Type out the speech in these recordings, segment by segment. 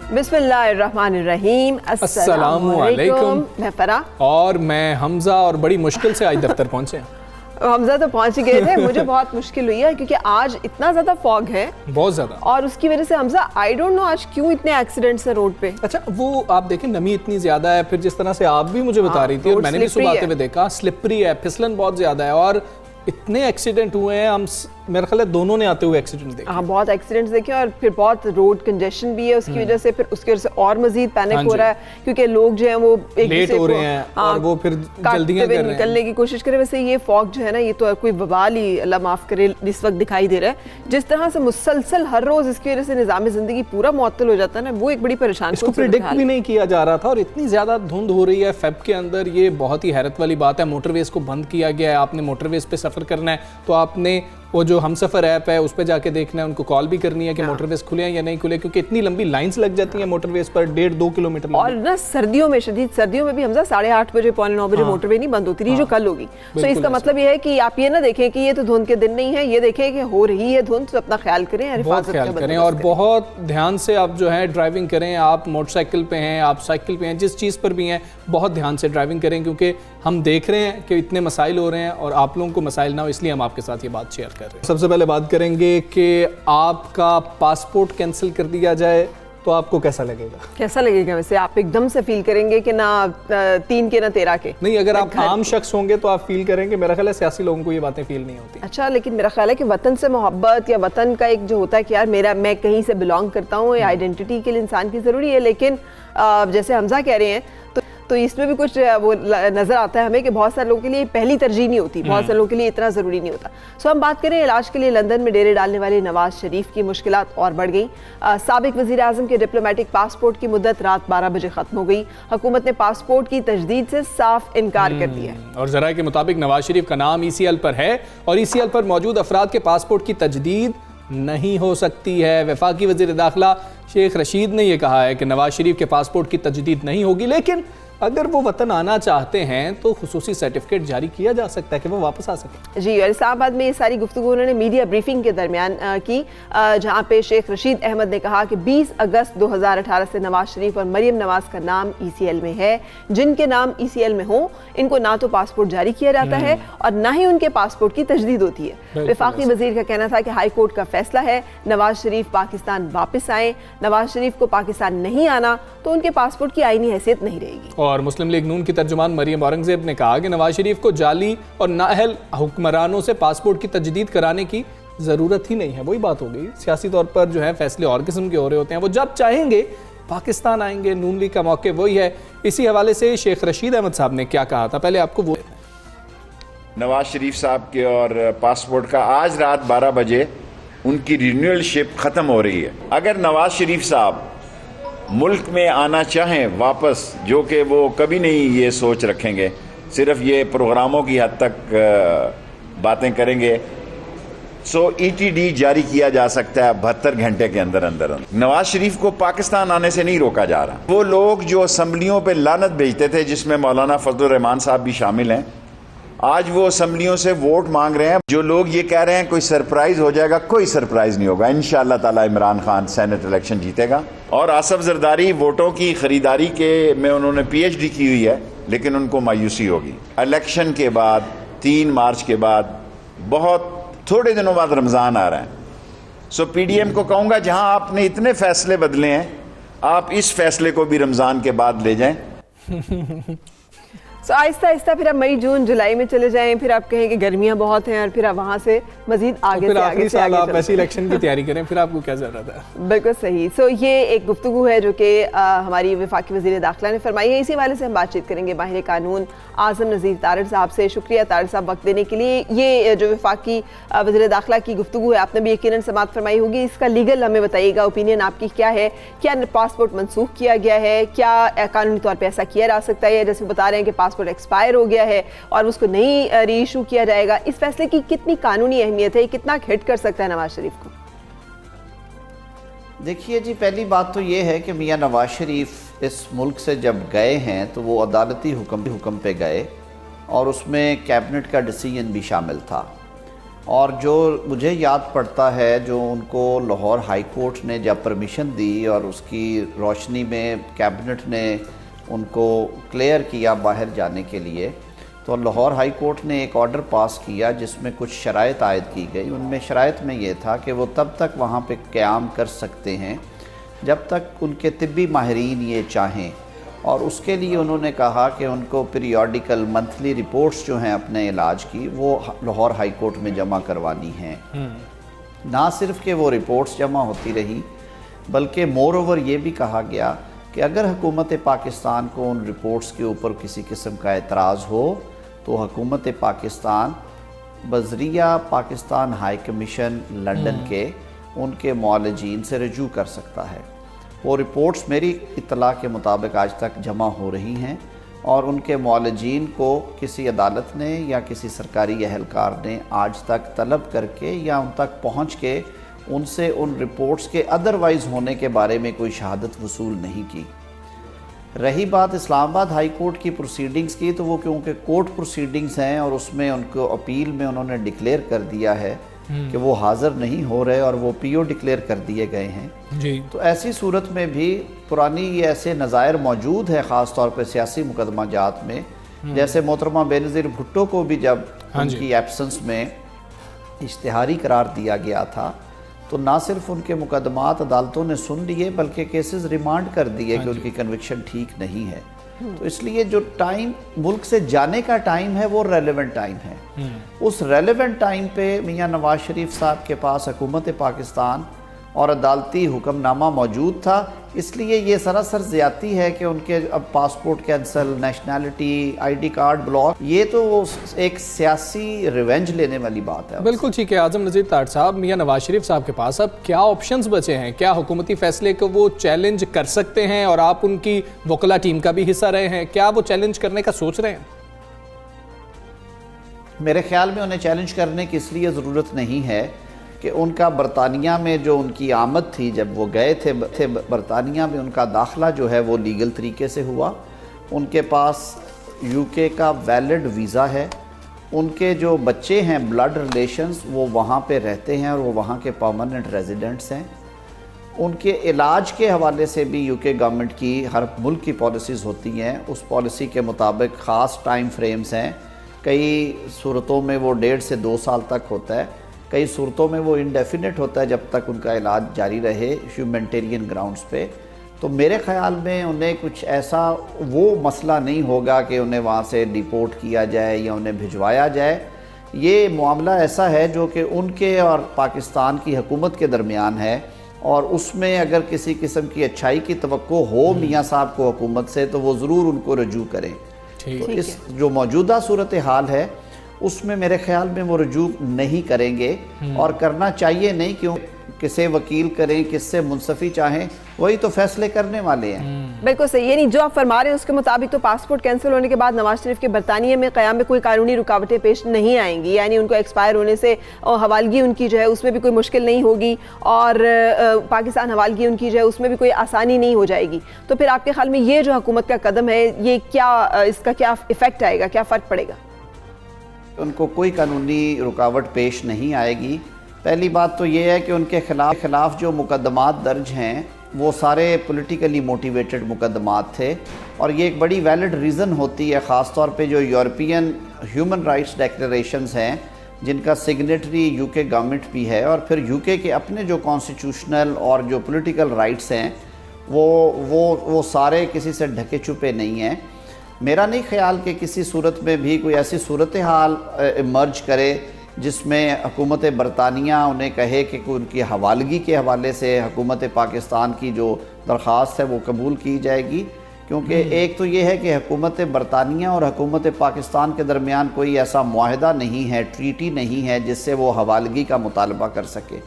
बिस्मिल्लाहिर्रहमानिर्रहीम, अस्सलामुअलैकुम। मैं फरा और मैं हमजा, और बड़ी मुश्किल से आज दफ्तर पहुंचे। हमजा तो पहुंच ही गए थे। मुझे बहुत मुश्किल हुई है क्योंकि आज इतना ज्यादा फॉग है, बहुत ज्यादा, और उसकी वजह से हमजा आई डोंट नो आज क्यों इतने एक्सीडेंट्स हैं रोड पे। अच्छा, वो आप देखें नमी इतनी ज्यादा है, फिर जिस तरह से आप भी मुझे बता रही थी और मैंने भी सुबह आते हुए देखा, स्लिपरी है, फिसलन बहुत ज्यादा है और इतने एक्सीडेंट हुए हैं। हम मेरा ख्याल है दोनों ने आते हुए एक्सीडेंट देखे। हाँ, बहुत एक्सीडेंट्स देखे और फिर बहुत रोड कंजेशन भी है उसकी वजह से। फिर उसकी वजह से और मजीद पैनिक हो रहा है क्योंकि लोग जो हैं वो एक लेट हो रहे हैं और वो फिर जल्दियां कर रहे हैं, निकलने की कोशिश करें। वैसे ये फॉग जो है ना, ये तो कोई वबाल ही अल्लाह माफ करे इस वक्त दिखाई दे रहा है। जिस तरह से मुसलसल हर रोज इसकी वजह से निज़ाम जिंदगी पूरा मुअत्तल हो जाता है ना, वो एक बड़ी परेशानी। इसको प्रेडिक्ट भी नहीं किया जा रहा था और इतनी ज्यादा धुंध हो रही है फेब के अंदर, ये बहुत ही हैरत वाली बात है। मोटरवेज को बंद किया गया है। आपने मोटरवेज पे सफर करना है तो आपने वो जो हमसफर ऐप है उस पर जाके देखना है, उनको कॉल भी करनी है कि मोटरवेज खुले हैं या नहीं खुले, क्योंकि इतनी लंबी लाइंस लग जाती हैं मोटरवेज पर, 1.5-2 किलोमीटर। और ना सर्दियों में, शदीद सर्दियों में भी हमजा 8:30 बजे 9:15 बजे मोटरवे नहीं बंद होती रही जो कल होगी। तो इसका मतलब ये है कि आप ये ना देखें कि ये तो धुंध के दिन नहीं है, ये देखें कि हो रही है धुंध, तो अपना ख्याल करें, बहुत ख्याल करें और बहुत ध्यान से आप जो है ड्राइविंग करें। आप मोटरसाइकिल पे हैं, आप साइकिल पे हैं, जिस चीज़ पर भी हैं, बहुत ध्यान से ड्राइविंग करें, क्योंकि हम देख रहे हैं कि इतने मसाइल हो रहे हैं और आप लोगों को मसाइल ना हो, इसलिए हम आपके साथ ये बात शेयर कर रहे हैं। सबसे पहले बात करेंगे कि आपका पासपोर्ट कैंसिल कर दिया जाए तो आपको कैसा लगेगा? कैसा लगेगा? वैसे आप एकदम से फील करेंगे कि ना 3 के ना 13 के? नहीं, अगर आप आम शख्स होंगे तो आप फील करेंगे। मेरा ख्याल है सियासी लोगों को ये बातें फील नहीं होती। अच्छा, लेकिन मेरा ख्याल है कि वतन से मोहब्बत या वतन का एक जो होता है कि यार मैं कहीं से बिलोंग करता हूँ, आइडेंटिटी के लिए इंसान की ज़रूरी है। लेकिन जैसे हमजा कह रहे हैं तो इसमें भी कुछ वो नज़र आता है हमें कि बहुत सारे लोगों के लिए पहली तरजीह नहीं होती, बहुत सारे लोगों के लिए इतना ज़रूरी नहीं होता। सो हम बात करें इलाज के लिए लंदन में डेरे डालने वाले नवाज शरीफ की मुश्किलात और बढ़ गई। साबिक वज़ीर आज़म के डिप्लोमेटिक पासपोर्ट की मुद्दत रात 12 बजे ख़त्म हो गई। हुकूमत ने पासपोर्ट की तजदीद से साफ इनकार कर दिया है और ज़राए के मुताबिक नवाज शरीफ का नाम ECL पर है और ECL पर मौजूद अफराद के पासपोर्ट की तजदीद नहीं हो सकती है। वफाकी वज़ीर दाखिला शेख रशीद ने यह कहा है कि नवाज शरीफ के पासपोर्ट की तजदीद नहीं होगी, लेकिन अगर वो वतन आना चाहते हैं तो खुसूसी सर्टिफिकेट जारी किया जा सकता है कि वो वापस आ सके। जी, और इस्लामाबाद में ये सारी गुफ्तगू उन्होंने मीडिया ब्रीफिंग के दरमियान की, जहाँ पे शेख रशीद अहमद ने कहा कि 20 अगस्त 2018 से नवाज शरीफ और मरियम नवाज का नाम ECL में है। जिनके नाम ECL में हो इनको ना तो पासपोर्ट जारी किया जाता है और ना ही उनके पासपोर्ट की तजदीद होती है। वफाकी वजीर का कहना था कि हाई कोर्ट का फैसला है, नवाज शरीफ पाकिस्तान वापस आए। नवाज शरीफ को पाकिस्तान नहीं आना तो उनके पासपोर्ट की आईनी हैसियत नहीं रहेगी। और मुस्लिम लीग नून की तर्जुमान मरियम औरंगजेब ने कहा कि नवाज शरीफ को जाली और नाअहल हुक्मरानों से पासपोर्ट की तजदीद कराने की ज़रूरत ही नहीं है। वही बात हो गई, सियासी तौर पर जो है फैसले और किस्म के हो रहे होते हैं, वो जब चाहेंगे पाकिस्तान आएंगे। नून लीग का मौके वही है। इसी हवाले से शेख रशीद अहमद साहब ने क्या कहा था, पहले आपको वो। नवाज शरीफ साहब के और पासपोर्ट का आज रात 12 बजे उनकी रिन्यूअलशिप ख़त्म हो रही है। अगर नवाज शरीफ साहब मुल्क में आना चाहें वापस, जो कि वो कभी नहीं ये सोच रखेंगे, सिर्फ ये प्रोग्रामों की हद तक बातें करेंगे, सो ETD जारी किया जा सकता है 72 घंटे के अंदर अंदर। नवाज शरीफ को पाकिस्तान आने से नहीं रोका जा रहा। वो लोग जो असम्बलियों पे लानत भेजते थे, जिसमें मौलाना फजलुर रहमान साहब भी शामिल हैं, आज वो असम्बलियों से वोट मांग रहे हैं। जो लोग ये कह रहे हैं कोई सरप्राइज हो जाएगा, कोई सरप्राइज नहीं होगा। इंशाअल्लाह ताला इमरान खान सेनेट इलेक्शन जीतेगा। और आसफ जरदारी वोटों की खरीदारी के में उन्होंने PhD की हुई है, लेकिन उनको मायूसी होगी। इलेक्शन के बाद 3 मार्च के बाद बहुत थोड़े दिनों बाद रमज़ान आ रहा है। सो PDM को कहूँगा, जहाँ आपने इतने फैसले बदले हैं, आप इस फैसले को भी रमज़ान के बाद ले जाएं। सो आहिस्ता आहिस्ता फिर आप मई जून जुलाई में चले जाएं, फिर आप कहें कि गर्मियां बहुत हैं और फिर आप वहाँ से मजीद आगे फिर से आगे से साल आगे आप ऐसी इलेक्शन की तैयारी करें, फिर आपको क्या ज़रूरत है। बिल्कुल सही। सो ये एक गुफ्तगू है जो कि हमारी वफाकी वज़ीर दाखिला ने फरमाई है। इसी वाले से हम बातचीत करेंगे माहिर कानून आज़म नज़ीर तारड़ साहब से। शुक्रिया तारड़ साहब वक्त देने के लिए। ये जो वफाकी वज़ीर दाखिला की गुफ्तगू है, आपने भी यकीनन समाअत फरमाई होगी। इसका लीगल हमें बताइएगा, ओपिनियन आपकी क्या है? क्या पासपोर्ट मनसूख किया गया है? क्या कानूनी तौर पर ऐसा किया जा सकता है? जैसे बता रहे हैं कि पासपोर्ट पासपोर्ट एक्सपायर हो गया है और उसको नहीं री इशू किया जाएगा, इस फैसले की कितनी कानूनी अहमियत है, कितना हिट कर सकता है नवाज शरीफ को? देखिए जी, पहली बात तो ये है कि मियां नवाज शरीफ इस मुल्क से जब गए हैं तो वो अदालती हुक्म पे गए और उसमें कैबिनेट का डिसीजन भी शामिल था। और जो मुझे याद पड़ता है, जो उनको लाहौर हाई कोर्ट ने जब परमिशन दी और उसकी रोशनी में कैबिनेट ने उनको क्लियर किया बाहर जाने के लिए, तो लाहौर हाई कोर्ट ने एक ऑर्डर पास किया जिसमें कुछ शराइत आयद की गई। उनमें शराइत में ये था कि वो तब तक वहाँ पे क़याम कर सकते हैं जब तक उनके तिब्बी माहिरीन ये चाहें, और उसके लिए उन्होंने कहा कि उनको पीरियडिकल मंथली रिपोर्ट्स जो हैं अपने इलाज की वो लाहौर हाई कोर्ट में जमा करवानी हैं। ना सिर्फ कि वो रिपोर्ट्स जमा होती रही, बल्कि मोर ओवर ये भी कहा गया कि अगर हुकूमत पाकिस्तान को उन रिपोर्ट्स के ऊपर किसी किस्म का एतराज़ हो तो हुकूमत पाकिस्तान बज़रिया पाकिस्तान हाई कमीशन लंदन के उनके मुआलजीन से रजू कर सकता है। वो रिपोर्ट्स मेरी इत्तला के मुताबिक आज तक जमा हो रही हैं और उनके मुआलजीन को किसी अदालत ने या किसी सरकारी अहलकार ने आज तक तलब करके या उन तक पहुँच के उनसे उन रिपोर्ट्स के अदरवाइज़ होने के बारे में कोई शहादत वसूल नहीं की। रही बात इस्लामाबाद हाई कोर्ट की प्रोसीडिंग्स की, तो वो क्योंकि कोर्ट प्रोसीडिंग्स हैं और उसमें उनको अपील में उन्होंने डिक्लेयर कर दिया है कि वो हाज़िर नहीं हो रहे और वो पीओ डिक्लेयर कर दिए गए हैं जी। तो ऐसी सूरत में भी पुरानी ये ऐसे नज़ायर मौजूद है, ख़ास तौर पे सियासी मुकदमा जात में, जैसे मोहतरमा बेनज़ीर भुट्टो को भी जब उनकी एब्सेंस में इश्तिहारी करार दिया गया था तो ना सिर्फ उनके मुकदमात अदालतों ने सुन लिए बल्कि केसेस रिमांड कर दिए कि उनकी कन्विक्शन ठीक नहीं है। तो इसलिए जो टाइम मुल्क से जाने का टाइम है वो रेलेवेंट टाइम है। उस रेलेवेंट टाइम पे मियां नवाज शरीफ साहब के पास हुकूमत पाकिस्तान और अदालती हुक्मनामा मौजूद था, इसलिए ये सरासर ज़्यादती है कि उनके अब passport cancel, nationality, ID card block, ये तो एक सियासी रिवेंज लेने वाली बात है। बिल्कुल ठीक है आज़म नज़ीर तारड़ साहब, मियां नवाज शरीफ साहब के पास अब क्या ऑप्शंस बचे हैं? क्या हुकूमती फैसले को वो चैलेंज कर सकते हैं? और आप उनकी वकला टीम का भी हिस्सा रहे हैं, क्या वो चैलेंज करने का सोच रहे हैं? मेरे ख्याल में उन्हें चैलेंज करने की इसलिए ज़रूरत नहीं है कि उनका बरतानिया में जो उनकी आमद थी, जब वो गए थे बरतानिया में, उनका दाखिला जो है वो लीगल तरीके से हुआ। उनके पास यूके का वैलिड वीज़ा है, उनके जो बच्चे हैं ब्लड रिलेशंस वो वहाँ पे रहते हैं और वो वहाँ के परमानेंट रेजिडेंट्स हैं। उनके इलाज के हवाले से भी यूके गवर्नमेंट की हर मुल्क की पॉलिसीज़ होती हैं, उस पॉलिसी के मुताबिक ख़ास टाइम फ्रेम्स हैं। कई सूरतों में वो 1.5 से 2 साल तक होता है, कई सूरतों में वो इंडेफिनिट होता है जब तक उनका इलाज जारी रहे ह्यूमैनिटेरियन ग्राउंड्स पे। तो मेरे ख़्याल में उन्हें कुछ ऐसा वो मसला नहीं होगा कि उन्हें वहाँ से डिपोर्ट किया जाए या उन्हें भिजवाया जाए। ये मामला ऐसा है जो कि उनके और पाकिस्तान की हुकूमत के दरमियान है और उसमें अगर किसी किस्म की अच्छाई की तवक्को हो मियाँ साहब को हुकूमत से तो वो ज़रूर उनको रजू करें। तो इस जो मौजूदा सूरत हाल है उसमें मेरे ख्याल में वो रजू नहीं करेंगे और करना चाहिए नहीं, क्यों किसे वकील करें, किससे मुंसफी चाहें, वही तो फैसले करने वाले हैं। बिल्कुल सही, यानी जो आप फरमा रहे हैं उसके मुताबिक तो पासपोर्ट कैंसिल होने के बाद नवाज शरीफ के बरतानिया में क़याम में कोई कानूनी रुकावटें पेश नहीं आएंगी, यानी उनको एक्सपायर होने से हवालगी उनकी जो है उसमें भी कोई मुश्किल नहीं होगी और पाकिस्तान हवालगी उनकी जो है उसमें भी कोई आसानी नहीं हो जाएगी। तो फिर आपके ख्याल में ये जो हुकूमत का कदम है ये क्या, इसका क्या इफ़ेक्ट आएगा, क्या फ़र्क पड़ेगा? उनको कोई कानूनी रुकावट पेश नहीं आएगी। पहली बात तो ये है कि उनके खिलाफ जो मुकदमात दर्ज हैं वो सारे पॉलिटिकली मोटिवेटेड मुकदमात थे और ये एक बड़ी वैलिड रीज़न होती है, ख़ास तौर पे जो यूरोपियन ह्यूमन राइट्स डिक्लेरेशंस हैं जिनका सिग्नेटरी यूके गवर्नमेंट भी है, और फिर यूके के अपने जो कॉन्स्टिट्यूशनल और जो पॉलिटिकल राइट्स हैं वो सारे किसी से ढके छुपे नहीं हैं। मेरा नहीं ख्याल कि किसी सूरत में भी कोई ऐसी सूरत हाल इमर्ज करे जिसमें हुकूमत बरतानिया उन्हें कहे कि उनकी हवालगी के हवाले से हुकूमत पाकिस्तान की जो दरख्वास्त है वो कबूल की जाएगी, क्योंकि एक तो ये है कि हुकूमत बरतानिया और हुकूमत पाकिस्तान के दरमियान कोई ऐसा मुआहदा नहीं है, ट्रीटी नहीं है जिससे वो हवालगी का मुतालबा कर सके।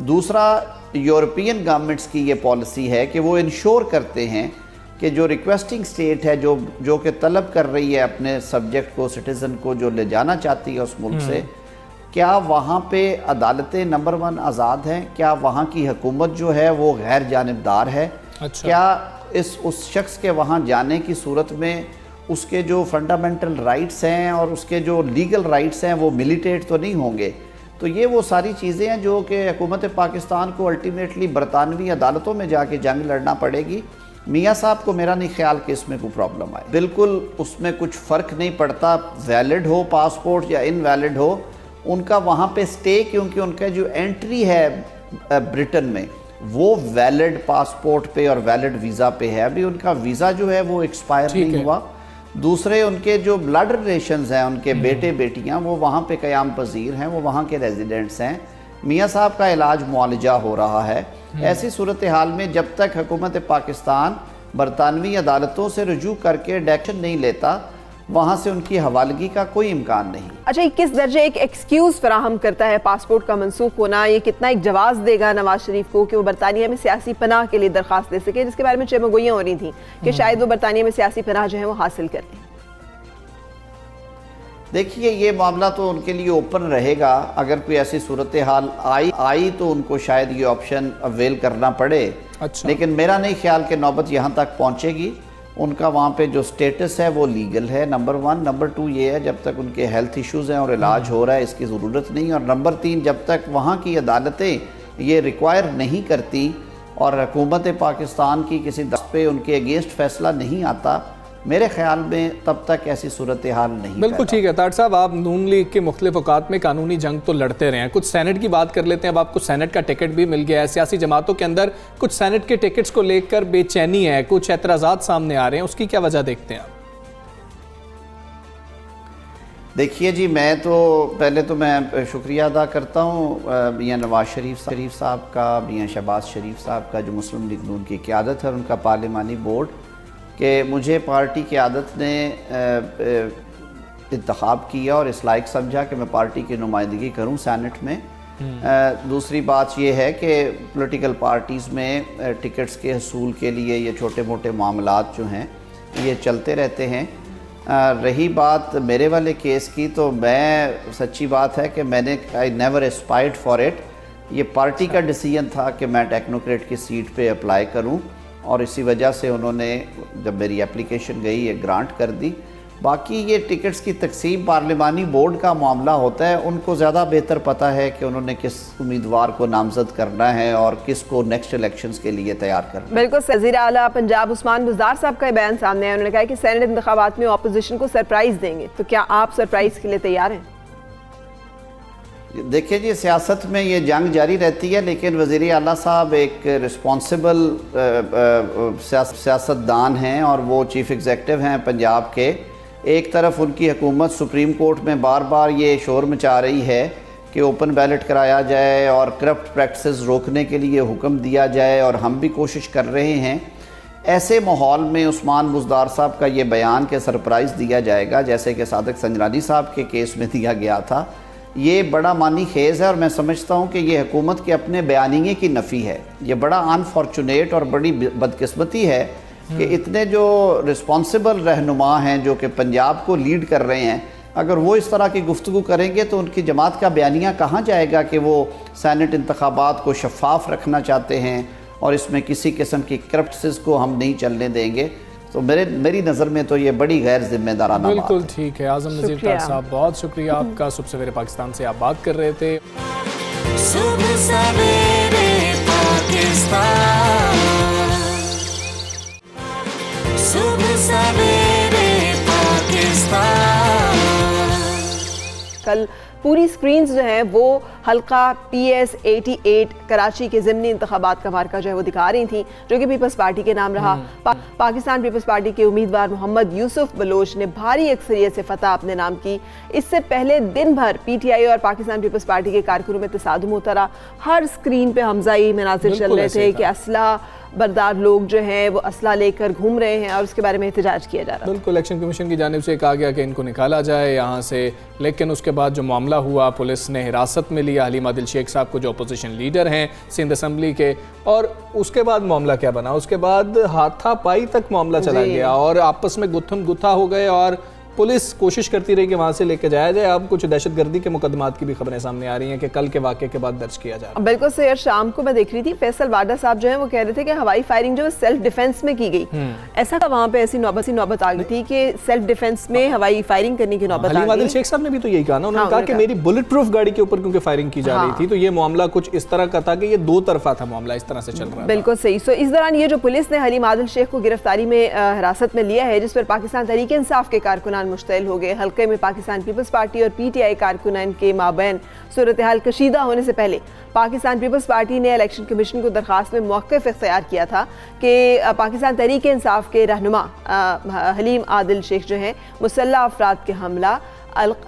दूसरा, यूरोपियन गवर्नमेंट्स की ये पॉलिसी है कि वो इंश्योर करते हैं कि जो रिक्वेस्टिंग स्टेट है, जो कि तलब कर रही है अपने सब्जेक्ट को, सिटीज़न को जो ले जाना चाहती है उस मुल्क से, क्या वहाँ पे अदालतें नंबर 1 आज़ाद हैं? क्या वहाँ की हुकूमत जो है वो गैर जानिबदार है? अच्छा। क्या उस शख्स के वहाँ जाने की सूरत में उसके जो फंडामेंटल राइट्स हैं और उसके जो लीगल राइट्स हैं वो मिलिटेट तो नहीं होंगे? तो ये वो सारी चीज़ें हैं जो कि हुकूमत पाकिस्तान को अल्टीमेटली बरतानवी अदालतों में जाके जंग लड़ना पड़ेगी। मियाँ साहब को मेरा नहीं ख्याल कि इसमें कोई प्रॉब्लम आए, बिल्कुल उसमें कुछ फ़र्क नहीं पड़ता, वैलिड हो पासपोर्ट या इनवैलिड हो, उनका वहाँ पे स्टे, क्योंकि उनका जो एंट्री है ब्रिटेन में वो वैलिड पासपोर्ट पे और वैलिड वीज़ा पे है। अभी उनका वीज़ा जो है वो एक्सपायर नहीं हुआ। दूसरे उनके जो ब्लड रिलेशंस हैं, उनके बेटे बेटियां, वो वहाँ पे क़याम पजीर हैं, वो वहाँ के रेजिडेंट्स हैं। मियाँ साहब का इलाज मुआलजा हो रहा है। ऐसी सूरत हाल में जब तक हुकूमत पाकिस्तान बरतानवी अदालतों से रुजू करके एक्शन नहीं लेता, वहाँ से उनकी हवालगी का कोई इम्कान नहीं। अच्छा, ये किस दर्जे एक एक्सक्यूज़ फराहम करता है पासपोर्ट का मनसूख होना? ये कितना एक जवाब देगा नवाज शरीफ को कि वो बरतानिया में सियासी पनाह के लिए दरख्वास्त दे सके, जिसके बारे में चमगोइयाँ हो रही थी कि शायद वो बरतानिया में सियासी पनाह जो है वो हासिल कर लें? देखिए, ये मामला तो उनके लिए ओपन रहेगा। अगर कोई ऐसी सूरत हाल आई तो उनको शायद ये ऑप्शन अवेल करना पड़े। अच्छा। लेकिन मेरा नहीं ख्याल कि नौबत यहाँ तक पहुँचेगी। उनका वहाँ पे जो स्टेटस है वो लीगल है, नंबर 1। नंबर 2 ये है, जब तक उनके हेल्थ इश्यूज़ हैं और इलाज हो रहा है, इसकी ज़रूरत नहीं। और नंबर 3, जब तक वहाँ की अदालतें ये रिक्वायर नहीं करती और हुकूमत पाकिस्तान की किसी दस्त पे उनके अगेंस्ट फैसला नहीं आता, मेरे ख्याल में तब तक ऐसी सूरत हाल नहीं। बिल्कुल ठीक है तार साहब, आप नून लीग के मुख्तलिफ औकात में कानूनी जंग तो लड़ते रहे हैं। कुछ सेनेट की बात कर लेते हैं। अब आपको सेनेट का टिकट भी मिल गया है। सियासी जमातों के अंदर कुछ सेनेट के टिकट्स को लेकर बेचैनी है, कुछ एतराज़ात सामने आ रहे हैं, उसकी क्या वजह देखते हैं आप? देखिए जी, पहले तो मैं शुक्रिया अदा करता हूँ मियाँ नवाज शरीफ साहब का, मियाँ शहबाज शरीफ साहब का, जो मुस्लिम लीग नून की क़यादत है, उनका पार्लिमानी बोर्ड, कि मुझे पार्टी की आदत ने इंतखाब किया और इस लायक समझा कि मैं पार्टी की नुमाइंदगी करूं सेनेट में। दूसरी बात यह है कि पॉलिटिकल पार्टीज़ में टिकट्स के हसूल के लिए ये छोटे मोटे मामलात जो हैं ये चलते रहते हैं। रही बात मेरे वाले केस की, तो मैं सच्ची बात है कि मैंने I never aspired for it. ये पार्टी का डिसीजन था कि मैं टेक्नोक्रेट की सीट पे अप्लाई करूं और इसी वजह से उन्होंने, जब मेरी एप्लीकेशन गई, ये ग्रांट कर दी। बाकी ये टिकट्स की तकसीम पार्लिमानी बोर्ड का मामला होता है, उनको ज़्यादा बेहतर पता है कि उन्होंने किस उम्मीदवार को नामजद करना है और किस को नेक्स्ट इलेक्शंस के लिए तैयार करना है। बिल्कुल। वज़ीर आला पंजाब उस्मान बुज़दार साहब का बयान सामने आया, उन्होंने कहा कि सेनेट इंतखाबात में अपोजिशन को सरप्राइज़ देंगे, तो क्या आप सरप्राइज़ के लिए तैयार हैं? देखिए जी, सियासत में ये जंग जारी रहती है, लेकिन वज़ीर आला साहब एक रिस्पॉन्सिबल सियासतदान हैं और वो चीफ़ एग्जेक्टिव हैं पंजाब के। एक तरफ उनकी हुकूमत सुप्रीम कोर्ट में बार बार ये शोर मचा रही है कि ओपन बैलेट कराया जाए और करप्ट प्रैक्टिसेस रोकने के लिए हुक्म दिया जाए, और हम भी कोशिश कर रहे हैं। ऐसे माहौल में उस्मान बुज़दार साहब का ये बयान कि सरप्राइज़ दिया जाएगा, जैसे कि सादिक संजरानी साहब के केस में दिया गया था, ये बड़ा मानी खेज़ है। और मैं समझता हूँ कि ये हुकूमत के अपने बयानिए की नफ़ी है। ये बड़ा अनफॉर्चुनेट और बड़ी बदकिस्मती है कि इतने जो रिस्पॉन्सिबल रहनुमा हैं जो कि पंजाब को लीड कर रहे हैं, अगर वो इस तरह की गुफ्तगू करेंगे तो उनकी जमात का बयानिया कहाँ जाएगा कि वो सेनेट इंतखाबात को शफाफ रखना चाहते हैं और इसमें किसी किस्म की करप्टसेस को हम नहीं चलने देंगे। तो मेरी नज़र में तो ये बड़ी गैर जिम्मेदाराना बात है। बिल्कुल ठीक है। आज़म नज़ीर तार साहब, बहुत शुक्रिया आपका। सुबह सवेरे पाकिस्तान से आप बात कर रहे थे। सुबह सवेरे पाकिस्तान, सुबह सवेरे पाकिस्तान। कल पूरी स्क्रीन्स जो हैं वो हल्का PS 88 कराची के ज़िमनी इंतखाबात का मार्का जो है वो दिखा रही थी, जो कि पीपल्स पार्टी के नाम रहा। पाकिस्तान पीपल्स पार्टी के उम्मीदवार मोहम्मद यूसुफ बलोच ने भारी अक्सरियत से फतह अपने नाम की। इससे पहले दिन भर PTI और पाकिस्तान पीपल्स पार्टी के कारकुनों में तसादुम होता रहा। हर स्क्रीन पे हमजाई मनाजिर चल रहे थे कि असला बरदार लोग जो हैं वो असला लेकर घूम रहे हैं और उसके बारे में एहतजाज किया जा रहा है। बिल्कुल, इलेक्शन कमीशन की जानिब से कहा गया कि इनको निकाला जाए यहाँ से, लेकिन उसके बाद जो मामला हुआ, पुलिस ने हिरासत में लिया हलीम आदिल शेख साहब को जो अपोजिशन लीडर हैं सिंध असम्बली के, और उसके बाद मामला क्या बना, उसके बाद हाथापाई तक मामला चला गया और आपस में गुत्थम गुत्था हो गए और पुलिस कोशिश करती रही कि वहाँ से लेके जाया जाए। अब कुछ दहशतगर्दी के मुकदमात की भी खबरें सामने आ रही हैं कि कल के वाक़े के बाद दर्ज किया जा रहा है। बिल्कुल सही। शाम को मैं देख रही थी फैसल वाडा साहब जो है वो कह रहे थे कि हवाई फायरिंग जो सेल्फ डिफेंस में की गई, ऐसा वहाँ पे ऐसी नौबत आ गई थी कि सेल्फ डिफेंस में हवाई फायरिंग करने की नौबत आ हलीम आदिल गई। शेख साहब ने भी तो यही कहा ना, उन्होंने कहा कि मेरी बुलेट प्रूफ गाड़ी के ऊपर क्योंकि फायरिंग की जा रही थी, तो ये मामला कुछ इस तरह का था कि ये दो तरफा था, मामला इस तरह से चल रहा है। बिल्कुल सही। सो इस दौरान ये जो पुलिस ने हलीम आदिल शेख को गिरफ्तारी में हिरासत में लिया है, जिस पर पाकिस्तान तहरीक इंसाफ के कारकुनान मुश्तइल हो गए। हल्के में पाकिस्तान पीपल्स पार्टी और पीटीआई कारकुनान के माबैन सूरत हाल कशीदा होने से पहले पाकिस्तान पीपल्स पार्टी ने इलेक्शन कमीशन को दरख्वास्त में मौक़िफ़ इख्तियार किया था कि पाकिस्तान तहरीक इंसाफ के रहनुमा हलीम आदिल शेख जो हैं मुसल्लह अफराद के हमला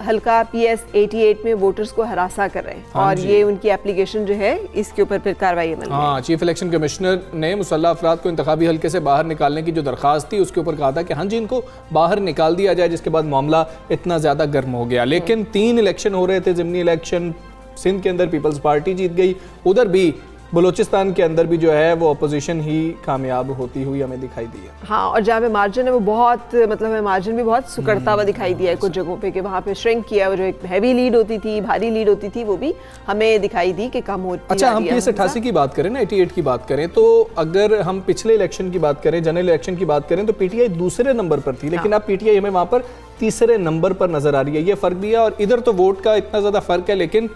हल्का PS 88 में वोटर्स को हरासा कर रहे हैं और ये उनकी एप्लीकेशन जो है इसके ऊपर फिर कार्रवाई अमल में। हाँ, चीफ इलेक्शन कमिश्नर ने मुसल्लह अफराद को इंतखाबी हल्के से बाहर निकालने की जो दरख्वास्त थी उसके ऊपर कहा था कि हाँ जी इनको बाहर निकाल दिया जाए, जिसके बाद मामला इतना ज़्यादा गर्म हो गया। लेकिन 3 इलेक्शन हो रहे थे, ज़िमनी इलेक्शन सिंध के अंदर पीपल्स पार्टी जीत गई, उधर भी बलूचिस्तान के अंदर भी जो है वो अपोजिशन ही कामयाब होती हुई हमें दिखाई दी है। हाँ, और जहाँ पे मार्जिन है वो बहुत मतलब मार्जिन भी बहुत सुकड़ता हुआ दिखाई दिया है कुछ जगहों पे, कि वहाँ पे श्रिंक किया, वो जो एक हैवी लीड होती थी, भारी लीड होती थी, वो भी हमें दिखाई दी कि कम होती। अच्छा, हम PS 88 की बात करें ना, 88 की बात करें, तो अगर हम पिछले इलेक्शन की बात करें, जनरल इलेक्शन की बात करें, तो PTI दूसरे नंबर पर थी, लेकिन अब PTI हमें वहाँ पर तीसरे नंबर पर नजर आ रही है। ये फर्क भी है और इधर तो वोट का इतना ज़्यादा फर्क है, लेकिन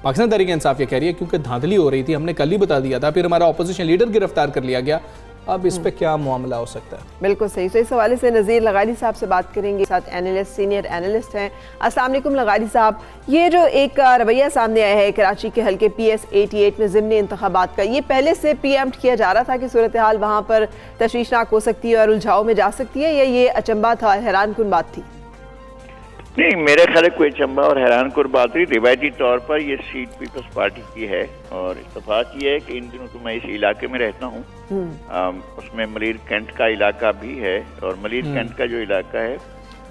पाकिस्तान तहरीक इंसाफ ये कह रही है क्योंकि धांधली हो रही थी, हमने कल ही बता दिया था, फिर हमारा अपोजिशन लीडर गिरफ्तार कर लिया गया, अब इस पे क्या मामला हो सकता है। बिल्कुल सही। तो इस हवाले से नज़ीर लगारी साहब से बात करेंगे, साथ एनालिस्ट सीनियर एनालिस्ट हैं। अस्सलाम वालेकुम लगारी साहब, ये जो एक रवैया सामने आया है कराची के हल्के PS 88 में ज़िमनी इंतखाबात का, ये पहले से प्रीएम्प्ट किया जा रहा था कि सूरत हाल वहाँ पर तशवीशनाक हो सकती है और उलझाव में जा सकती है, या ये अचंबा था, हैरान कुन बात थी? नहीं, मेरे ख्याल कोई चंबा और हैरान कुन बात नहीं। रिवायती तौर पर ये सीट पीपल्स पार्टी की है और इत्तेफाक ये है कि इन दिनों तो मैं इस इलाके में रहता हूँ, उसमें मलिर कैंट का इलाका भी है और मलिर कैंट का जो इलाका है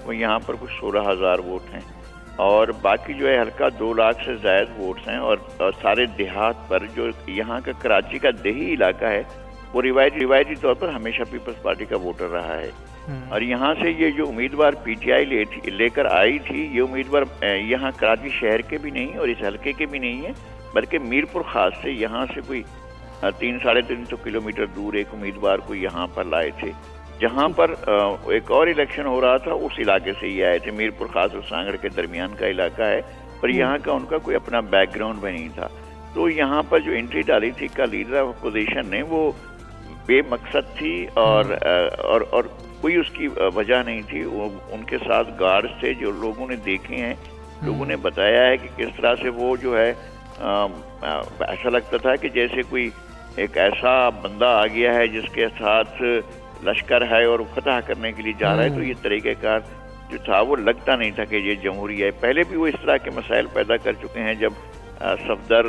वो यहाँ पर कुछ 16,000 वोट हैं और बाकी जो है हल्का 2 लाख से ज़ायद वोट्स हैं और सारे देहात पर जो यहाँ का कराची का देही इलाका है वो रिवायती तौर पर हमेशा पीपल्स पार्टी का वोटर रहा है। और यहाँ से ये जो उम्मीदवार PTI लेकर आई थी, ये उम्मीदवार यहाँ कराची शहर के भी नहीं और इस हल्के के भी नहीं है, बल्कि मीरपुर खास से यहाँ से कोई 300-350 किलोमीटर दूर एक उम्मीदवार को यहाँ पर लाए थे। जहाँ पर एक और इलेक्शन हो रहा था उस इलाके से ही आए थे, मीरपुर खास और सांगड़ के दरमियान का इलाका है, पर यहाँ का उनका कोई अपना बैकग्राउंड भी नहीं था। तो यहाँ पर जो एंट्री डाली थी का लीडर ऑफ अपोजिशन ने, वो बेमकसद थी और कोई उसकी वजह नहीं थी। वो उनके साथ गार्ड्स थे जो लोगों ने देखे हैं, लोगों ने बताया है कि किस तरह से वो जो है ऐसा लगता था कि जैसे कोई एक ऐसा बंदा आ गया है जिसके साथ लश्कर है और फतह करने के लिए जा रहा है। तो ये तरीक़ेकार जो था वो लगता नहीं था कि ये जमहूरिया है। पहले भी वो इस तरह के मसाइल पैदा कर चुके हैं, जब सफदर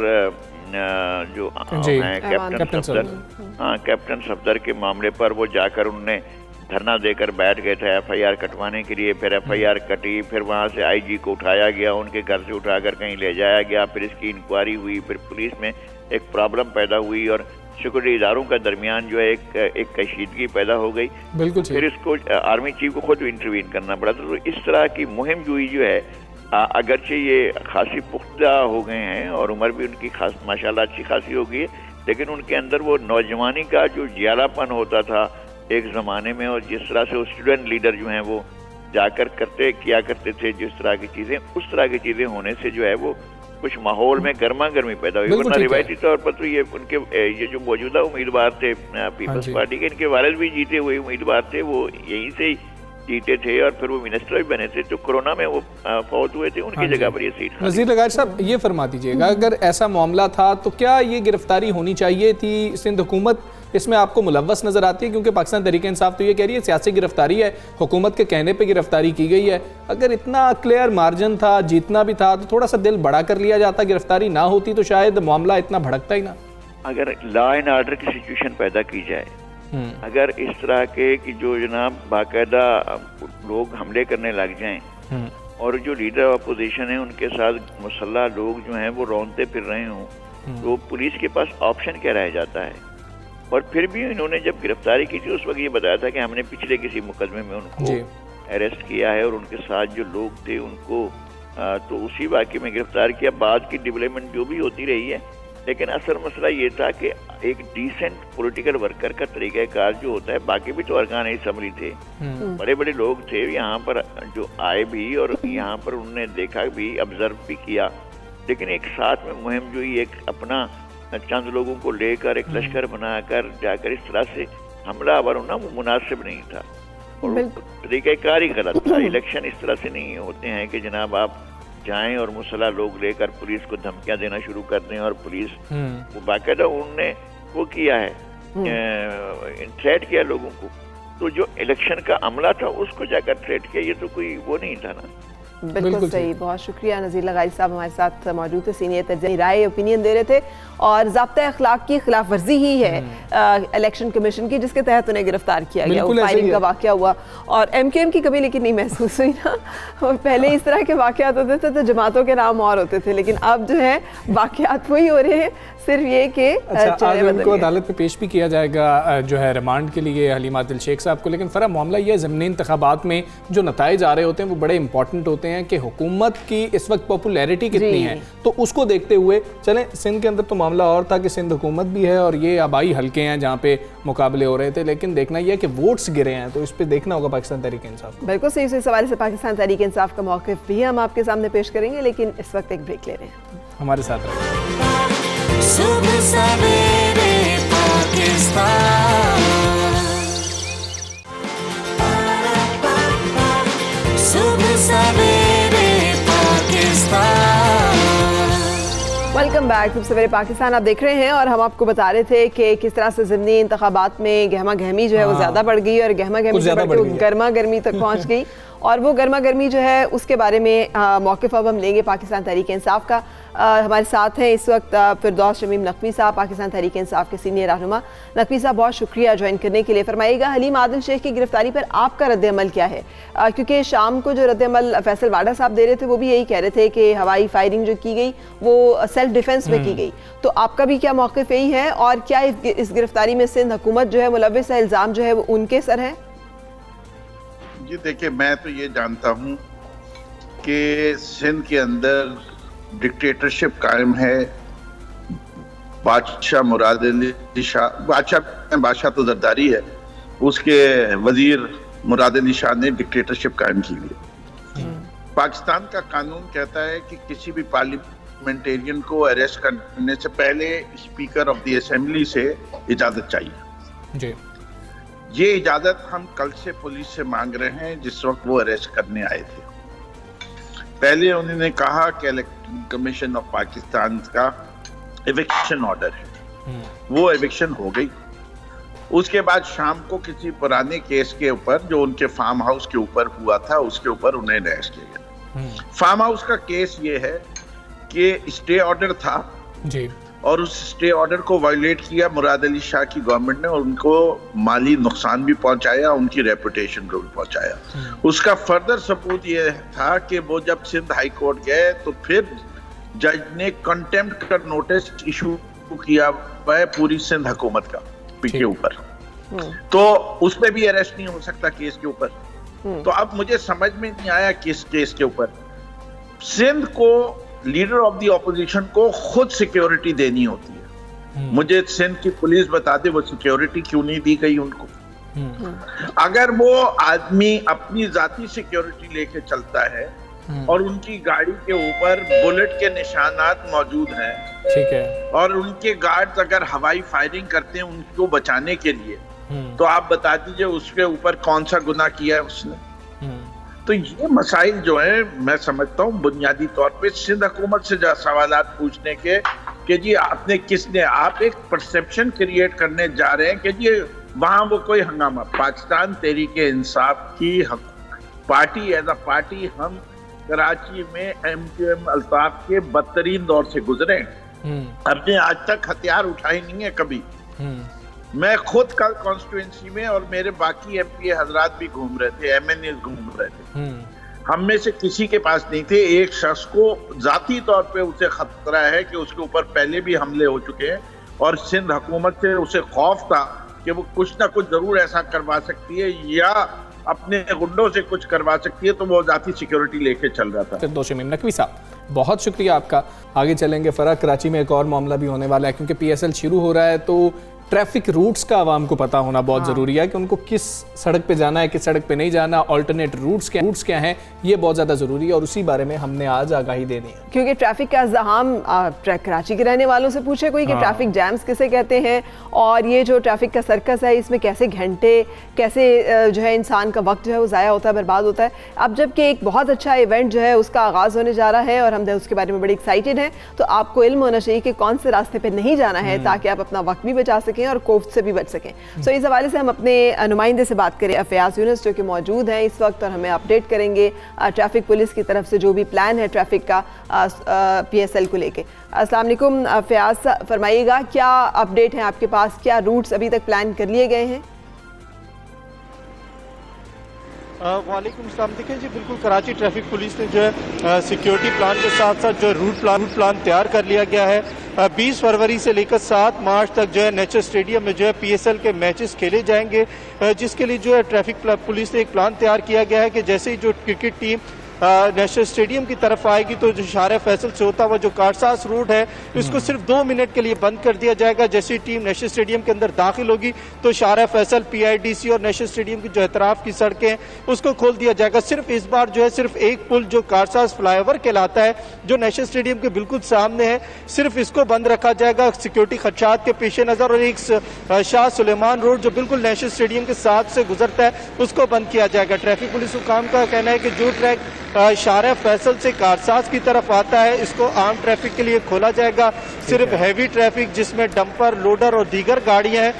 जो हैं कैप्टन सफदर के मामले पर वो जाकर उनने धरना देकर बैठ गए थे FIR कटवाने के लिए, फिर FIR कटी, फिर वहाँ से IG को उठाया गया, उनके घर से उठाकर कहीं ले जाया गया, फिर इसकी इंक्वायरी हुई, फिर पुलिस में एक प्रॉब्लम पैदा हुई और सिक्योरिटी इदारों का दरमियान जो है एक कशीदगी पैदा हो गई। बिल्कुल, फिर इसको आर्मी चीफ को खुद इंटरवीन करना पड़ा। तो इस तरह की मुहिम जुई जो है, अगरचे ये खासी पुख्ता हो गए हैं और उम्र भी उनकी खास माशाल्लाह अच्छी खासी हो गई है, लेकिन उनके अंदर वो नौजवानी का जो जियालापन होता था एक ज़माने में, और जिस तरह से वो स्टूडेंट लीडर जो हैं वो जाकर किया करते थे जिस तरह की चीज़ें, उस तरह की चीज़ें होने से जो है वो कुछ माहौल में गर्मा गर्मी पैदा हुई। वरना रिवायती तौर पर तो ये उनके ये जो मौजूदा उम्मीदवार थे पीपल्स पार्टी के, इनके वालिद भी जीते हुए उम्मीदवार थे, वो यहीं से ही जीते थे और फिर वो मिनिस्टर भी बने थे। तो कोरोना में वो फौत हुए थे, उनकी जगह पर ये सीट। नज़ीर लगारी साहब, ये फरमा दीजिएगा, अगर ऐसा मामला था तो क्या ये गिरफ्तारी होनी चाहिए थी? सिंध हुकूमत इसमें आपको मुलव्वस नजर आती है? क्योंकि पाकिस्तान तहरीक इंसाफ तो ये कह रही है सियासी गिरफ्तारी है, हुकूमत के कहने पे गिरफ्तारी की गई है। अगर इतना क्लियर मार्जिन था, जीतना भी था, तो थोड़ा सा दिल बड़ा कर लिया जाता, गिरफ्तारी ना होती तो शायद मामला इतना भड़कता ही ना। अगर लॉ एंड ऑर्डर की सिचुएशन पैदा की जाए अगर इस तरह के कि जो जनाब बाकायदा लोग हमले करने लग जाएं और जो लीडर अपोजिशन है उनके साथ मुसल्ला लोग जो हैं वो रौंदते फिर रहे हों, तो पुलिस के पास ऑप्शन क्या रह जाता है। और फिर भी इन्होंने जब गिरफ्तारी की थी उस वक्त ये बताया था कि हमने पिछले किसी मुकदमे में उनको अरेस्ट किया है और उनके साथ जो लोग थे उनको तो उसी वाक़े में गिरफ्तार किया। बाद की डेवलपमेंट जो भी होती रही है, लेकिन असल मसला ये था कि एक डिसेंट पॉलिटिकल वर्कर का तरीक़ाकार जो होता है, बाकी भी तो अरकान असम्बली थे, बड़े बड़े लोग थे यहाँ पर जो आए भी और यहाँ पर उन्होंने देखा भी, ऑब्जर्व भी किया, लेकिन एक साथ में मुहिम जो एक अपना चंद लोगों को लेकर एक लश्कर बनाकर जाकर इस तरह से हमलावर होना वो मुनासिब नहीं था और तरीक़ाकार ही गलत था। इलेक्शन इस तरह से नहीं होते हैं कि जनाब आप जाएं और मुसल्ला लोग लेकर पुलिस को धमकियां देना शुरू कर दें और पुलिस वो बाकायदा उन्होंने वो किया है, थ्रेट किया लोगों को। तो जो इलेक्शन का अमला था उसको जाकर थ्रेट किया, ये तो कोई वो नहीं था ना। बिल्कुल सही, बहुत शुक्रिया नज़ीर लगारी साहब हमारे साथ मौजूद थे, सीनियर तर्जुमानी राय ओपिनियन दे रहे थे और ज़ाब्ता अखलाक की खिलाफ वर्जी ही है इलेक्शन कमीशन की जिसके तहत उन्हें गिरफ्तार किया गया, वो फायरिंग का वाक़या हुआ और MQM की कभी लेकिन नहीं महसूस हुई ना। और पहले इस तरह के वाक़यात होते थे तो जमातों के नाम और होते थे, लेकिन अब जो है वाक़यात वही हो रहे हैं, सिर्फ ये कि आज उनको अदालत में पेश भी किया जाएगा जो है रिमांड के लिए हलीमा आदिल शेख साहब को। लेकिन फ़रा मामला ये ज़मीनी इंतखाबात में जो नताइज आ रहे होते हैं वो बड़े इंपॉर्टेंट होते हैं कि हुकूमत की इस वक्त पॉपुलैरिटी कितनी है, तो उसको देखते हुए चलें। सिंध के अंदर तो मामला और था कि सिंध हुकूमत भी है और ये आबाई हल्के हैं जहाँ पे मुकाबले हो रहे थे, लेकिन देखना यह है कि वोट्स गिरे हैं, तो इस पर देखना होगा पाकिस्तान तहरीक इंसाफ। बिल्कुल सही, इस हवाले से पाकिस्तान तहरीक इंसाफ का मौक़िफ़ भी हम आपके सामने पेश करेंगे, लेकिन इस वक्त एक ब्रेक ले रहे हैं। हमारे साथ रहिए। सुबह सवेरे पाकिस्तान, सुबह सवेरे पाकिस्तान। वेलकम बैक सुबह सवेरे पाकिस्तान आप देख रहे हैं और हम आपको बता रहे थे कि किस तरह से ज़िमनी इंतखाबात में गहमा गहमी जो है वो ज़्यादा बढ़ गई और गहमा गहमी से बढ़ के गर्मा गर्मी तक पहुँच गई और वो गर्मा गर्मी जो है उसके बारे में मौक़िफ़ अब हम लेंगे पाकिस्तान तहरीक इंसाफ का। हमारे साथ हैं इस वक्त फिरदौस शमीम नकवी साहब, पाकिस्तान तहरीक इंसाफ के सीनियर रहनुमा। नकवी साहब बहुत शुक्रिया ज्वाइन करने के लिए। फरमाइएगा हलीमा आदिल शेख की गिरफ्तारी पर आपका रद्द-ए-अमल क्या है, क्योंकि शाम को जो रद्द-ए-अमल फैसल वाडा साहब दे रहे थे वो भी यही कह रहे थे कि हवाई फायरिंग जो की गई वो सेल्फ डिफेंस में की गई, तो आपका भी क्या मौक़िफ़ यही है और क्या इस गिरफ्तारी में सिंध हुकूमत जो है मुलव्विस है, इल्ज़ाम जो है वो उनके सर है? जी देखिए, मैं तो ये जानता हूँ कि सिंध के अंदर डिक्टेटरशिप कायम है। बादशाह मुराद अली शाह, बादशाह तो जरदारी है, उसके वजीर मुराद अली शाह ने डिक्टेटरशिप कायम की हुई। पाकिस्तान का कानून कहता है कि किसी भी पार्लियामेंटेरियन को अरेस्ट करने से पहले स्पीकर ऑफ द असेंबली से इजाजत चाहिए जी। ये इजाजत हम कल से पुलिस से मांग रहे हैं जिस वक्त वो अरेस्ट करने आए थे। पहले उन्होंने कहा कि इलेक्शन कमीशन ऑफ पाकिस्तान का एविक्शन ऑर्डर है, वो एविक्शन हो गई। उसके बाद शाम को किसी पुराने केस के ऊपर जो उनके फार्म हाउस के ऊपर हुआ था उसके ऊपर उन्हें अरेस्ट किया गया। फार्म हाउस का केस ये है कि स्टे ऑर्डर था जी, और उस स्टे ऑर्डर को वायलेट किया मुराद अली शाह की गवर्नमेंट ने और उनको माली नुकसान भी पहुंचाया, उनकी रेपुटेशन को भी पहुंचाया। उसका फर्दर सबूत ये था कि वो जब सिंध हाई कोर्ट गए तो फिर जज ने कंटेम्प्ट का नोटिस इशू किया है पूरी सिंध हुकूमत का के ऊपर, तो उसमें भी अरेस्ट नहीं हो सकता केस के ऊपर। तो अब मुझे समझ में नहीं आया किस केस के ऊपर सिंध को लीडर ऑफ द ऑपोजिशन को खुद सिक्योरिटी देनी होती है। मुझे सिंध की पुलिस बता दे वो सिक्योरिटी क्यों नहीं दी गई उनको। अगर वो आदमी अपनी जाती सिक्योरिटी लेके चलता है और उनकी गाड़ी के ऊपर बुलेट के निशानात मौजूद हैं, ठीक है, और उनके गार्ड्स अगर हवाई फायरिंग करते हैं उनको बचाने के लिए, तो आप बता दीजिए उसके ऊपर कौन सा गुनाह किया है उसने। तो ये मसाइल जो है मैं समझता हूँ बुनियादी तौर पे सिंध हुकूमत से सवालात पूछने के कि जी आपने किसने, आप एक परसेप्शन क्रिएट करने जा रहे हैं कि जी वहाँ वो कोई हंगामा। पाकिस्तान तहरीक इंसाफ की पार्टी एज अ पार्टी हम कराची में MQM अल्ताफ के बदतरीन दौर से गुजरे, हमने आज तक हथियार उठाए नहीं है कभी। मैं खुद कल कॉन्स्टिट्यूएंसी में और मेरे बाकी एमपी हजरात भी घूम रहे थे, एमएनए घूम रहे थे, हम में से किसी के पास नहीं थे। एक शख्स को जाती तौर पे उसे खतरा है कि उसके ऊपर पहले भी हमले हो चुके हैं और सिंध हुकूमत से उसे खौफ था कि वो कुछ ना कुछ जरूर ऐसा करवा सकती है या अपने गुंडों से कुछ करवा सकती है, तो वो जाती सिक्योरिटी लेके चल रहा था। फिर शमीम नकवी साहब, बहुत शुक्रिया आपका। आगे चलेंगे फ़र्क। कराची में एक और मामला भी होने वाला है, क्योंकि PSL शुरू हो रहा है तो ट्रैफिक रूट्स का आवाम को पता होना बहुत ज़रूरी है कि उनको किस सड़क पे जाना है, किस सड़क पे नहीं जाना, ऑल्टरनेट रूट्स क्या हैं, ये बहुत ज़्यादा ज़रूरी है और उसी बारे में हमने आज आगाही देनी है। क्योंकि ट्रैफिक का ज़हाम कराची के रहने वालों से पूछे कोई कि ट्रैफिक जैम्स किसे कहते हैं, और ये जो ट्रैफिक का सर्कस है इसमें कैसे घंटे, कैसे जो है इंसान का वक्त जो है वो ज़ाया होता है, बर्बाद होता है। अब जबकि एक बहुत अच्छा इवेंट जो है उसका आगाज़ होने जा रहा है और हम उसके बारे में बड़ी एक्साइटेड हैं, तो आपको इल्म होना चाहिए कि कौन से रास्ते पर नहीं जाना है ताकि आप अपना वक्त भी बचा सकें और कोफ्त से भी बच सकें। सो इस हवाले से हम अपने नुमाइंदे से बात करें, फयाज यूनुस, जो कि मौजूद हैं इस वक्त और हमें अपडेट करेंगे ट्रैफिक पुलिस की तरफ से जो भी प्लान है ट्रैफिक का PSL को लेके। अस्सलाम वालेकुम फयाज, फरमाइएगा क्या अपडेट है आपके पास, क्या रूट्स अभी तक प्लान कर लिए गए हैं? वालेकुम सलाम। देखिए जी, बिल्कुल कराची ट्रैफिक पुलिस ने जो है सिक्योरिटी प्लान के साथ साथ जो रूट प्लान तैयार कर लिया गया है। 20 फरवरी से लेकर 7 मार्च तक जो है नेचर स्टेडियम में जो है PSL के मैचेस खेले जाएंगे, जिसके लिए जो है ट्रैफिक पुलिस ने एक प्लान तैयार किया गया है कि जैसे ही जो क्रिकेट टीम नेशनल स्टेडियम की तरफ आएगी तो जो शारे फैसल से होता हुआ जो कारसास रोड है इसको सिर्फ 2 मिनट के लिए बंद कर दिया जाएगा। जैसे ही टीम नेशनल स्टेडियम के अंदर दाखिल होगी तो शारे फैसल, PIDC और नेशनल स्टेडियम की जो एतराफ की सड़कें हैं उसको खोल दिया जाएगा। सिर्फ इस बार जो है सिर्फ एक पुल जो कारसास फ्लाईओवर कहलाता है जो नेशनल स्टेडियम के बिल्कुल सामने है, सिर्फ इसको बंद रखा जाएगा सिक्योरिटी खदशात के पेश नज़र। और एक शाह सुलेमान रोड जो बिल्कुल नेशनल स्टेडियम के साथ से गुजरता है उसको बंद किया जाएगा। ट्रैफिक पुलिस हुकाम का कहना है कि जो ट्रैक शारे फैसल से कारसास की तरफ आता है इसको आम ट्रैफिक के लिए खोला जाएगा। सिर्फ हैवी ट्रैफिक जिसमें डंपर, लोडर और दीगर गाड़ियां हैं,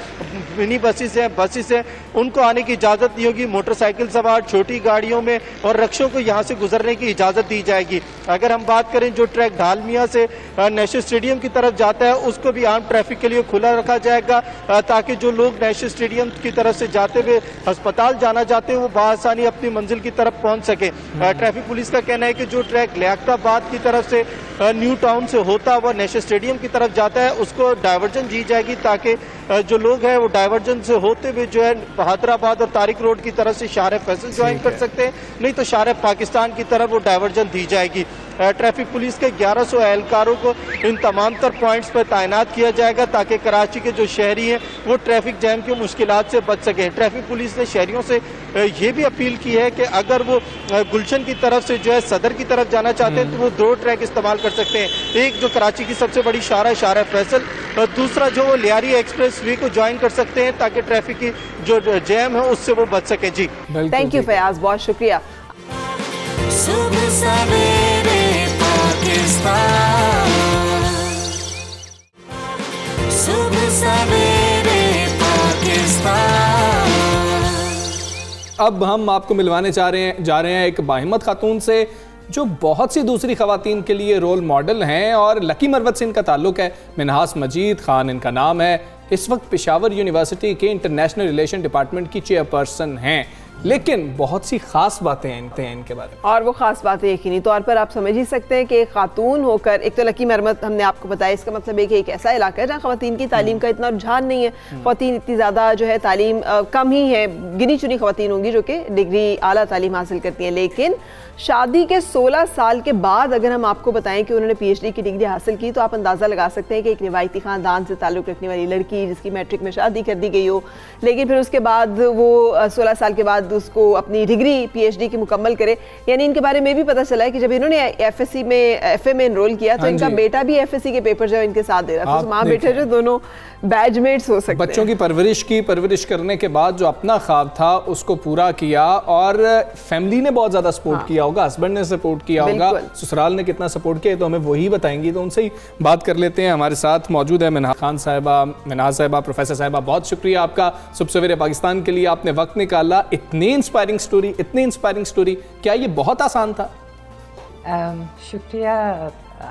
मिनी बसेस हैं, उनको आने की इजाज़त नहीं होगी। मोटरसाइकिल सवार, छोटी गाड़ियों में और रक्षों को यहाँ से गुजरने की इजाज़त दी जाएगी। अगर हम बात करें जो ट्रैक ढालमिया से नेशनल स्टेडियम की तरफ जाता है उसको भी आम ट्रैफिक के लिए खुला रखा जाएगा ताकि जो लोग नेशनल स्टेडियम की तरफ से जाते हुए अस्पताल जाना चाहते हैं वो बआसानी अपनी मंजिल की तरफ पहुँच सके। ट्रैफिक पुलिस का कहना है कि जो ट्रैक लियाकताबाद की तरफ से न्यू टाउन से होता हुआ नेशनल स्टेडियम की तरफ जाता है उसको डायवर्जन दी जाएगी ताकि जो लोग हैं वो डायवर्जन से होते हुए जो है हैदराबाद और तारिक रोड की तरफ से शारे फैसल ज्वाइन कर सकते हैं, नहीं तो शारे पाकिस्तान की तरफ वो डायवर्जन दी जाएगी। ट्रैफिक पुलिस के 1100 एहलकारों को इन तमाम तर पॉइंट्स पर तैनात किया जाएगा ताकि कराची के जो शहरी हैं वो ट्रैफिक जैम की मुश्किलात से बच सकें। ट्रैफिक पुलिस ने शहरियों से ये भी अपील की है कि अगर वो गुलशन की तरफ से जो है सदर की तरफ जाना चाहते हैं तो वो 2 ट्रैक इस्तेमाल कर सकते हैं। एक जो कराची की सबसे बड़ी शारा फैसल और दूसरा जो वो लियारी एक्सप्रेस वे को ज्वाइन कर सकते हैं ताकि ट्रैफिक की जो जैम है उससे वो बच सके। जी थैंक यू फयाज, बहुत शुक्रिया। सुबह सवेरे पाकिस्तान, सुबह सवेरे पाकिस्तान। अब हम आपको मिलवाने जा रहे हैं एक बाहिम्मत खातून से जो बहुत सी दूसरी खवातीन के लिए रोल मॉडल हैं और लकी मरवत से इनका ताल्लुक है। मिनहास मजीद खान इनका नाम है। इस वक्त पेशावर यूनिवर्सिटी के इंटरनेशनल रिलेशन डिपार्टमेंट की चेयरपर्सन हैं, लेकिन बहुत सी खास बातें हैं इनके बारे में। और वो खास बातें यकीनी तौर पर आप समझ ही सकते हैं कि एक खातून होकर, एक तो लकी मरमत हमने आपको बताया, इसका मतलब है कि एक ऐसा इलाका है जहाँ खवातीन की तालीम का इतना रुझान नहीं है। खवातीन इतनी ज़्यादा जो है तालीम कम ही है, गिनी चुनी खवातीन होंगी जो कि डिग्री आला तालीम हासिल करती हैं। लेकिन शादी के 16 साल के बाद अगर हम आपको बताएं कि उन्होंने PhD की डिग्री हासिल की तो आप अंदाज़ा लगा सकते हैं कि एक रिवायती ख़ानदान से ताल्लुक़ रखने वाली लड़की जिसकी मैट्रिक में शादी कर दी गई हो, लेकिन फिर उसके बाद वो 16 साल के बाद उसको अपनी डिग्री PhD की मुकम्मल करे। यानी इनके बारे में भी पता चला है कि जब इन्होंने FSC में FA में एनरोल किया तो इनका बेटा भी FSC के पेपर जो इनके साथ दे रहा था। माँ बेटे जो दोनों बैचमेट्स हो सकते हैं। बच्चों की परवरिश करने के बाद जो अपना ख्वाब था उसको पूरा किया और फैमिली ने बहुत ज़्यादा सपोर्ट किया होगा, हस्बैंड ने सपोर्ट किया होगा, ससुराल ने कितना सपोर्ट किया तो हमें वही बताएंगी। तो उनसे ही बात कर लेते हैं। हमारे साथ मौजूद है मिनहास खान साहिबा, मिनहास साहिबा, प्रोफेसर साहिबा, बहुत शुक्रिया आपका सुबह सवेरे पाकिस्तान के लिए आपने वक्त निकाला। इतनी इंस्पायरिंग स्टोरी, क्या ये बहुत आसान था? शुक्रिया,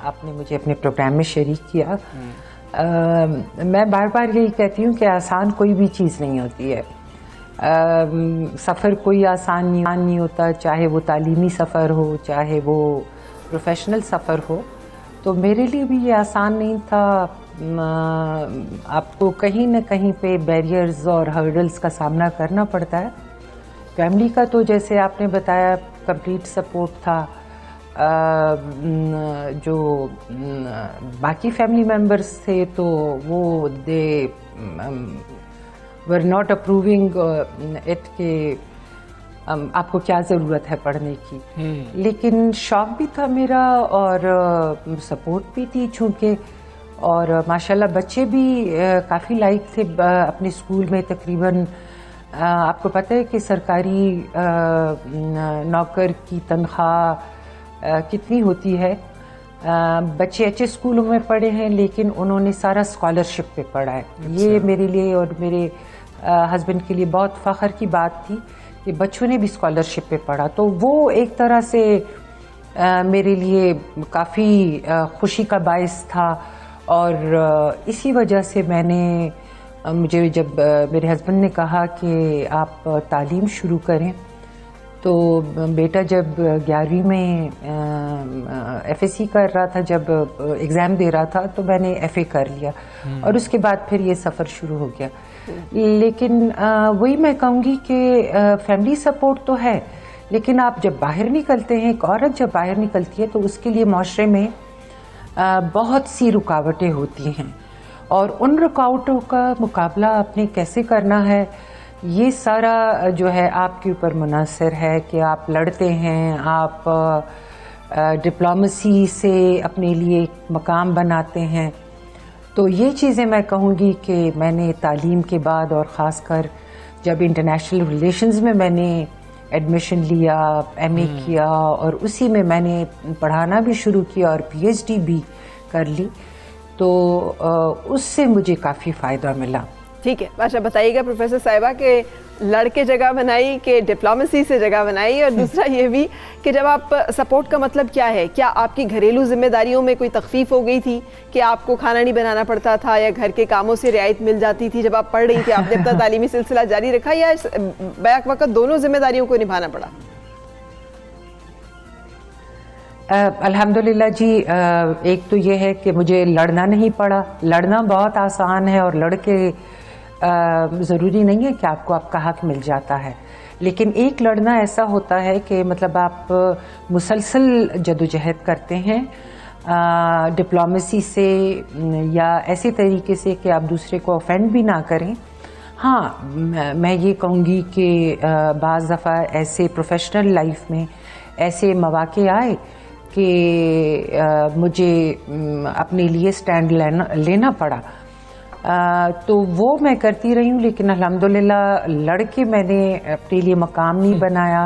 आपने मुझे अपने प्रोग्राम में शरीक किया। मैं बार बार यही कहती हूँ कि आसान कोई भी चीज़ नहीं होती है। सफ़र कोई आसान नहीं होता, चाहे वो तालीमी सफ़र हो, चाहे वो प्रोफेशनल सफ़र हो। तो मेरे लिए भी ये आसान नहीं था। आपको कहीं ना कहीं पे बैरियर्स और हर्डल्स का सामना करना पड़ता है। फैमिली का तो जैसे आपने बताया कंप्लीट सपोर्ट था। जो बाकी फैमिली मेम्बर्स थे तो वो दे वर नॉट अप्रूविंग इट के आपको क्या ज़रूरत है पढ़ने की। लेकिन शौक़ भी था मेरा और सपोर्ट भी थी चूँकि, और माशाल्लाह बच्चे भी काफ़ी लाइक थे अपने स्कूल में। तकरीबन आपको पता है कि सरकारी नौकर की तनख्वाह कितनी होती है। बच्चे अच्छे स्कूलों में पढ़े हैं लेकिन उन्होंने सारा स्कॉलरशिप पे पढ़ा है। ये मेरे लिए और मेरे हस्बैंड के लिए बहुत फ़ख्र की बात थी कि बच्चों ने भी स्कॉलरशिप पे पढ़ा। तो वो एक तरह से मेरे लिए काफ़ी खुशी का बायस था। और इसी वजह से मुझे जब मेरे हस्बैंड ने कहा कि आप तालीम शुरू करें, तो बेटा जब 11वीं में FSC कर रहा था, जब एग्ज़ाम दे रहा था, तो मैंने FA कर लिया और उसके बाद फिर ये सफ़र शुरू हो गया। लेकिन वही मैं कहूँगी कि फैमिली सपोर्ट तो है, लेकिन आप जब बाहर निकलते हैं, एक औरत जब बाहर निकलती है तो उसके लिए माशरे में बहुत सी रुकावटें होती हैं और उन रुकावटों का मुकाबला आपने कैसे करना है, ये सारा जो है आपके ऊपर मुनहसर है कि आप लड़ते हैं, आप डिप्लोमेसी से अपने लिए एक मकाम बनाते हैं। तो ये चीज़ें मैं कहूँगी कि मैंने तालीम के बाद और ख़ासकर जब इंटरनेशनल रिलेशंस में मैंने एडमिशन लिया, MA किया और उसी में मैंने पढ़ाना भी शुरू किया और PhD भी कर ली, तो उससे मुझे काफ़ी फ़ायदा मिला। ठीक है, अच्छा बताइएगा प्रोफेसर साहिबा के लड़के जगह बनाई कि डिप्लोमेसी से जगह बनाई, और दूसरा ये भी कि जब आप सपोर्ट का मतलब क्या है, क्या आपकी घरेलू जिम्मेदारियों में कोई तखफीफ हो गई थी कि आपको खाना नहीं बनाना पड़ता था या घर के कामों से रियायत मिल जाती थी जब आप पढ़ रही थी, आपने अपना तालीमी सिलसिला जारी रखा या बैक वक्त दोनों जिम्मेदारियों को निभाना पड़ा? अल्हम्दुलिल्लाह जी, एक तो ये है कि मुझे लड़ना नहीं पड़ा। लड़ना बहुत आसान है और लड़के ज़रूरी नहीं है कि आपको आपका हक मिल जाता है, लेकिन एक लड़ना ऐसा होता है कि मतलब आप मुसलसल जदोजहद करते हैं डिप्लोमेसी से या ऐसे तरीके से कि आप दूसरे को ऑफेंड भी ना करें। हाँ, मैं ये कहूँगी कि बाज़ दफ़ा ऐसे प्रोफेशनल लाइफ में ऐसे मौक़े आए कि मुझे अपने लिए स्टैंड लेना पड़ा, तो वो मैं करती रही हूँ। लेकिन अल्हम्दुलिल्लाह लड़के मैंने अपने लिए मकाम नहीं बनाया।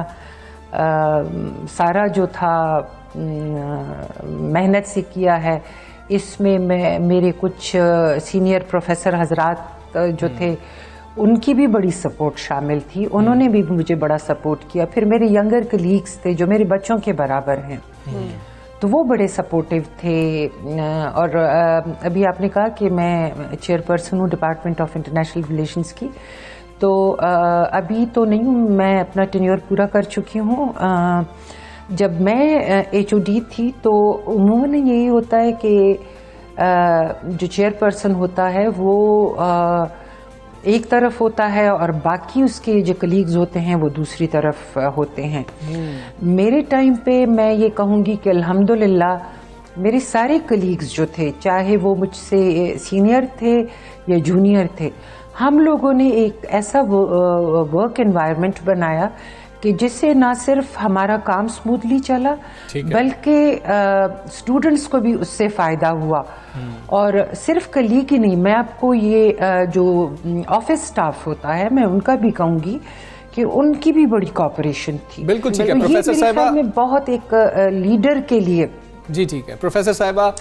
सारा जो था मेहनत से किया है। इसमें मेरे कुछ सीनियर प्रोफेसर हजरात जो थे उनकी भी बड़ी सपोर्ट शामिल थी, उन्होंने भी मुझे बड़ा सपोर्ट किया। फिर मेरे यंगर कलीग्स थे जो मेरे बच्चों के बराबर हैं, तो वो बड़े सपोर्टिव थे। और अभी आपने कहा कि मैं चेयरपर्सन हूँ डिपार्टमेंट ऑफ इंटरनेशनल रिलेशंस की, तो अभी तो नहीं हूँ, मैं अपना टेन्योर पूरा कर चुकी हूँ। जब मैं HOD थी तो उमूमन यही होता है कि जो चेयरपर्सन होता है वो एक तरफ होता है और बाकी उसके जो कलीग्स होते हैं वो दूसरी तरफ होते हैं। मेरे टाइम पे मैं ये कहूँगी कि अल्हम्दुलिल्लाह मेरे सारे कलीग्स जो थे, चाहे वो मुझसे सीनियर थे या जूनियर थे, हम लोगों ने एक ऐसा वर्क एनवायरनमेंट बनाया कि जिससे ना सिर्फ हमारा काम स्मूथली चला बल्कि स्टूडेंट्स को भी उससे फ़ायदा हुआ। और सिर्फ कलीग ही नहीं, मैं आपको ये जो ऑफिस स्टाफ होता है मैं उनका भी कहूँगी कि उनकी भी बड़ी कोऑपरेशन थी। बिल्कुल ठीक है प्रोफेसर साहिबा, में बहुत एक लीडर के लिए। जी ठीक है प्रोफेसर साहिबा,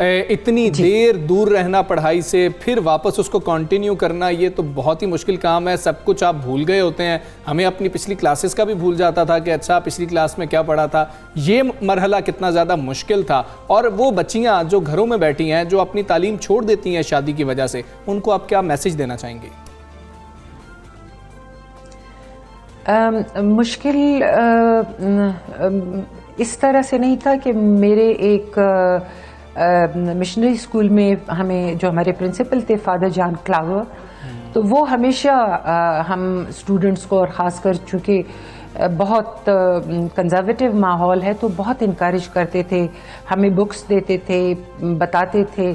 इतनी देर दूर रहना पढ़ाई से, फिर वापस उसको कंटिन्यू करना, ये तो बहुत ही मुश्किल काम है। सब कुछ आप भूल गए होते हैं। हमें अपनी पिछली क्लासेस का भी भूल जाता था कि अच्छा पिछली क्लास में क्या पढ़ा था। ये मरहला कितना ज़्यादा मुश्किल था। और वो बच्चियाँ जो घरों में बैठी हैं, जो अपनी तालीम छोड़ देती हैं शादी की वजह से, उनको आप क्या मैसेज देना चाहेंगे? मुश्किल इस तरह से नहीं था कि मेरे एक मिशनरी स्कूल में हमें जो हमारे प्रिंसिपल थे फादर जॉन क्लावर, तो वो हमेशा हम स्टूडेंट्स को, और ख़ासकर चूँकि बहुत कंजर्वेटिव माहौल है, तो बहुत इनकरेज करते थे, हमें बुक्स देते थे, बताते थे।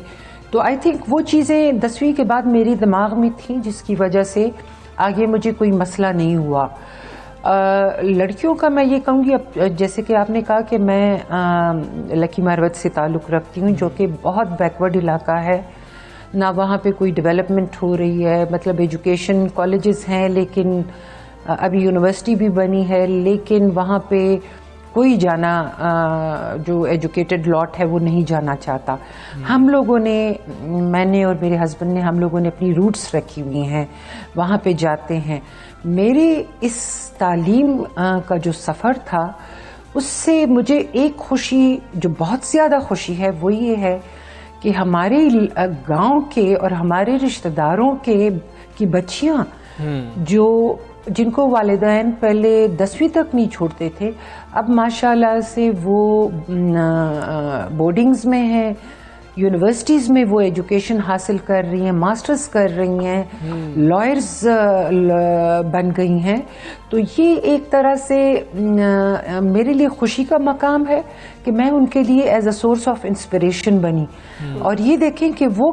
तो आई थिंक वो चीज़ें 10वीं के बाद मेरे दिमाग में थी, जिसकी वजह से आगे मुझे कोई मसला नहीं हुआ। लड़कियों का मैं ये कहूँगी, अब जैसे कि आपने कहा कि मैं लकी मारवत से ताल्लुक़ रखती हूँ, जो कि बहुत बैकवर्ड इलाका है, ना वहाँ पे कोई डेवलपमेंट हो रही है। मतलब एजुकेशन कॉलेजेस हैं, लेकिन अभी यूनिवर्सिटी भी बनी है, लेकिन वहाँ पे कोई जाना जो एजुकेटेड लॉट है वो नहीं जाना चाहता। हम लोगों ने, मैंने और मेरे हस्बैंड ने, हम लोगों ने अपनी रूट्स रखी हुई हैं, वहाँ पे जाते हैं। मेरे इस तालीम का जो सफ़र था, उससे मुझे एक खुशी, जो बहुत ज़्यादा खुशी है, वो ये है कि हमारे गांव के और हमारे रिश्तेदारों की बच्चियाँ जिनको वालिदैन पहले 10वीं तक नहीं छोड़ते थे, अब माशाल्लाह से वो बोर्डिंग्स में हैं, यूनिवर्सिटीज़ में वो एजुकेशन हासिल कर रही हैं, मास्टर्स कर रही हैं, लॉयर्स बन गई हैं। तो ये एक तरह से मेरे लिए खुशी का मकाम है कि मैं उनके लिए as a source of inspiration बनी। और ये देखें कि वो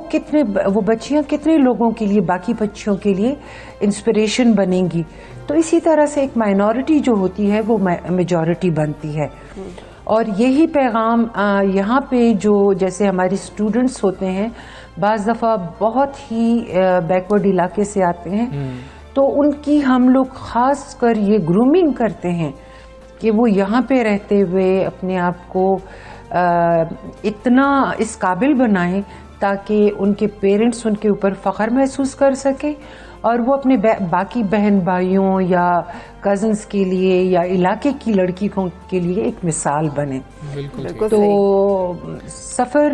बच्चियाँ कितने लोगों के लिए, बाकी बच्चियों के लिए इंस्पिरेशन बनेंगी। तो इसी तरह से एक माइनॉरिटी जो होती है वो मेजॉरिटी बनती है। और यही पैगाम यहाँ पे जो जैसे हमारे स्टूडेंट्स होते हैं, बाज़ दफ़ा बहुत ही बैकवर्ड इलाके से आते हैं, तो उनकी हम लोग ख़ास कर ये ग्रूमिंग करते हैं कि वो यहाँ पे रहते हुए अपने आप को इतना इस काबिल बनाएं ताकि उनके पेरेंट्स उनके ऊपर फ़ख्र महसूस कर सकें, और वो अपने बाकी बहन भाइयों या कज़न्स के लिए या इलाके की लड़कियों के लिए एक मिसाल बने। बिल्कुल। तो सफ़र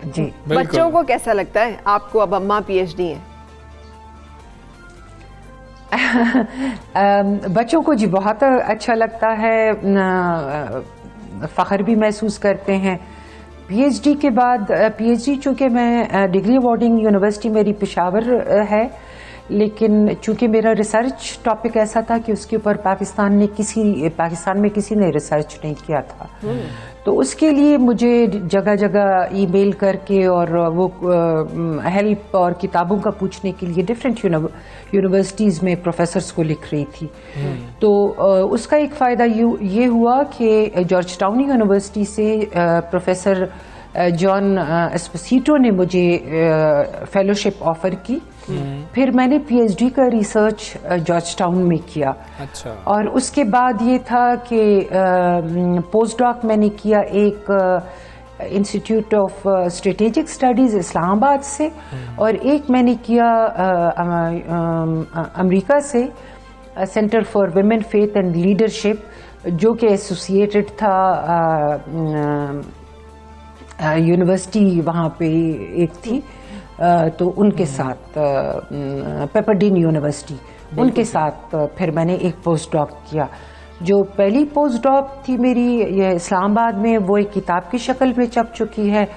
जी, बच्चों को कैसा लगता है आपको? अब अम्मा PhD हैं। बच्चों को जी बहुत अच्छा लगता है, फ़ख्र भी महसूस करते हैं। PhD के बाद, PhD चूँकि मैं डिग्री अवॉर्डिंग यूनिवर्सिटी मेरी पेशावर है, लेकिन चूँकि मेरा रिसर्च टॉपिक ऐसा था कि उसके ऊपर पाकिस्तान में किसी ने रिसर्च नहीं किया था, तो उसके लिए मुझे जगह जगह ईमेल करके और वो हेल्प और किताबों का पूछने के लिए डिफरेंट यूनिवर्सिटीज़ में प्रोफेसर्स को लिख रही थी। तो उसका एक फ़ायदा ये हुआ कि जॉर्ज टाउन यूनिवर्सिटी से प्रोफेसर जॉन एस्पोसिटो ने मुझे फेलोशिप ऑफ़र की। फिर मैंने PhD का रिसर्च जॉर्ज टाउन में किया। अच्छा। और उसके बाद ये था कि पोस्ट डॉक मैंने किया एक institute of strategic studies Islamabad से, और एक मैंने किया अमेरिका से centre for women faith and leadership, जो कि एसोसिएटेड था यूनिवर्सिटी वहाँ पे एक थी, तो उनके साथ पेपरडीन यूनिवर्सिटी, उनके साथ फिर मैंने एक पोस्ट डॉक किया। जो पहली पोस्ट डॉक थी मेरी ये इस्लामाबाद में, वो एक किताब की शक्ल में छप चुकी है,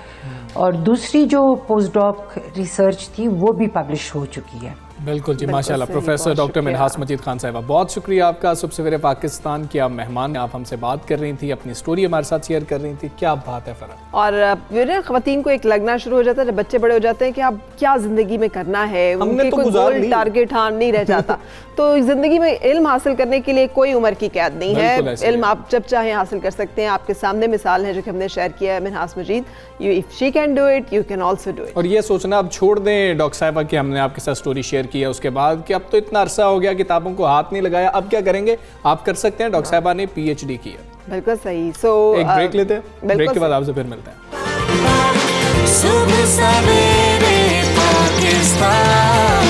और दूसरी जो पोस्ट डॉक रिसर्च थी वो भी पब्लिश हो चुकी है। बिल्कुल जी, माशाल्लाह। प्रोफेसर डॉक्टर मिनहास मजीद खान साहिबा, बहुत शुक्रिया आपका। सुबह सवेरे पाकिस्तान की आप मेहमान, आप हमसे बात कर रही थी, अपनी स्टोरी हमारे साथ शेयर कर रही थी। क्या बात है फ़र्क। और ख़वातीन को एक लगना शुरू हो जाता है जब बच्चे बड़े हो जाते हैं कि अब क्या ज़िंदगी में करना है, उनके कोई गोल टारगेट नहीं रह जाता। तो ज़िंदगी में इल्म हासिल करने के लिए कोई उम्र की कैद नहीं है, इल्म आप जब चाहें हासिल कर सकते हैं। आपके सामने मिसाल है जो कि हमने शेयर किया है Minhas Majeed, if she can do it you can also do it. और ये सोचना अब छोड़ दें डॉक्टर साहिबा कि हमने आपके साथ स्टोरी शेयर की है उसके बाद कि अब तो इतना अरसा हो गया किताबों को हाथ नहीं लगाया, अब क्या करेंगे। आप कर सकते हैं, डॉक्टर साहिबा ने PhD किया। बिल्कुल सही। एक ब्रेक लेते हैं, ब्रेक के बाद आपसे फिर मिलते हैं। सुबह सवेरे पाकिस्तान,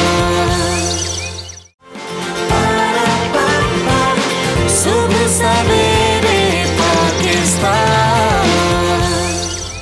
सुबह सवेरे पाकिस्तान।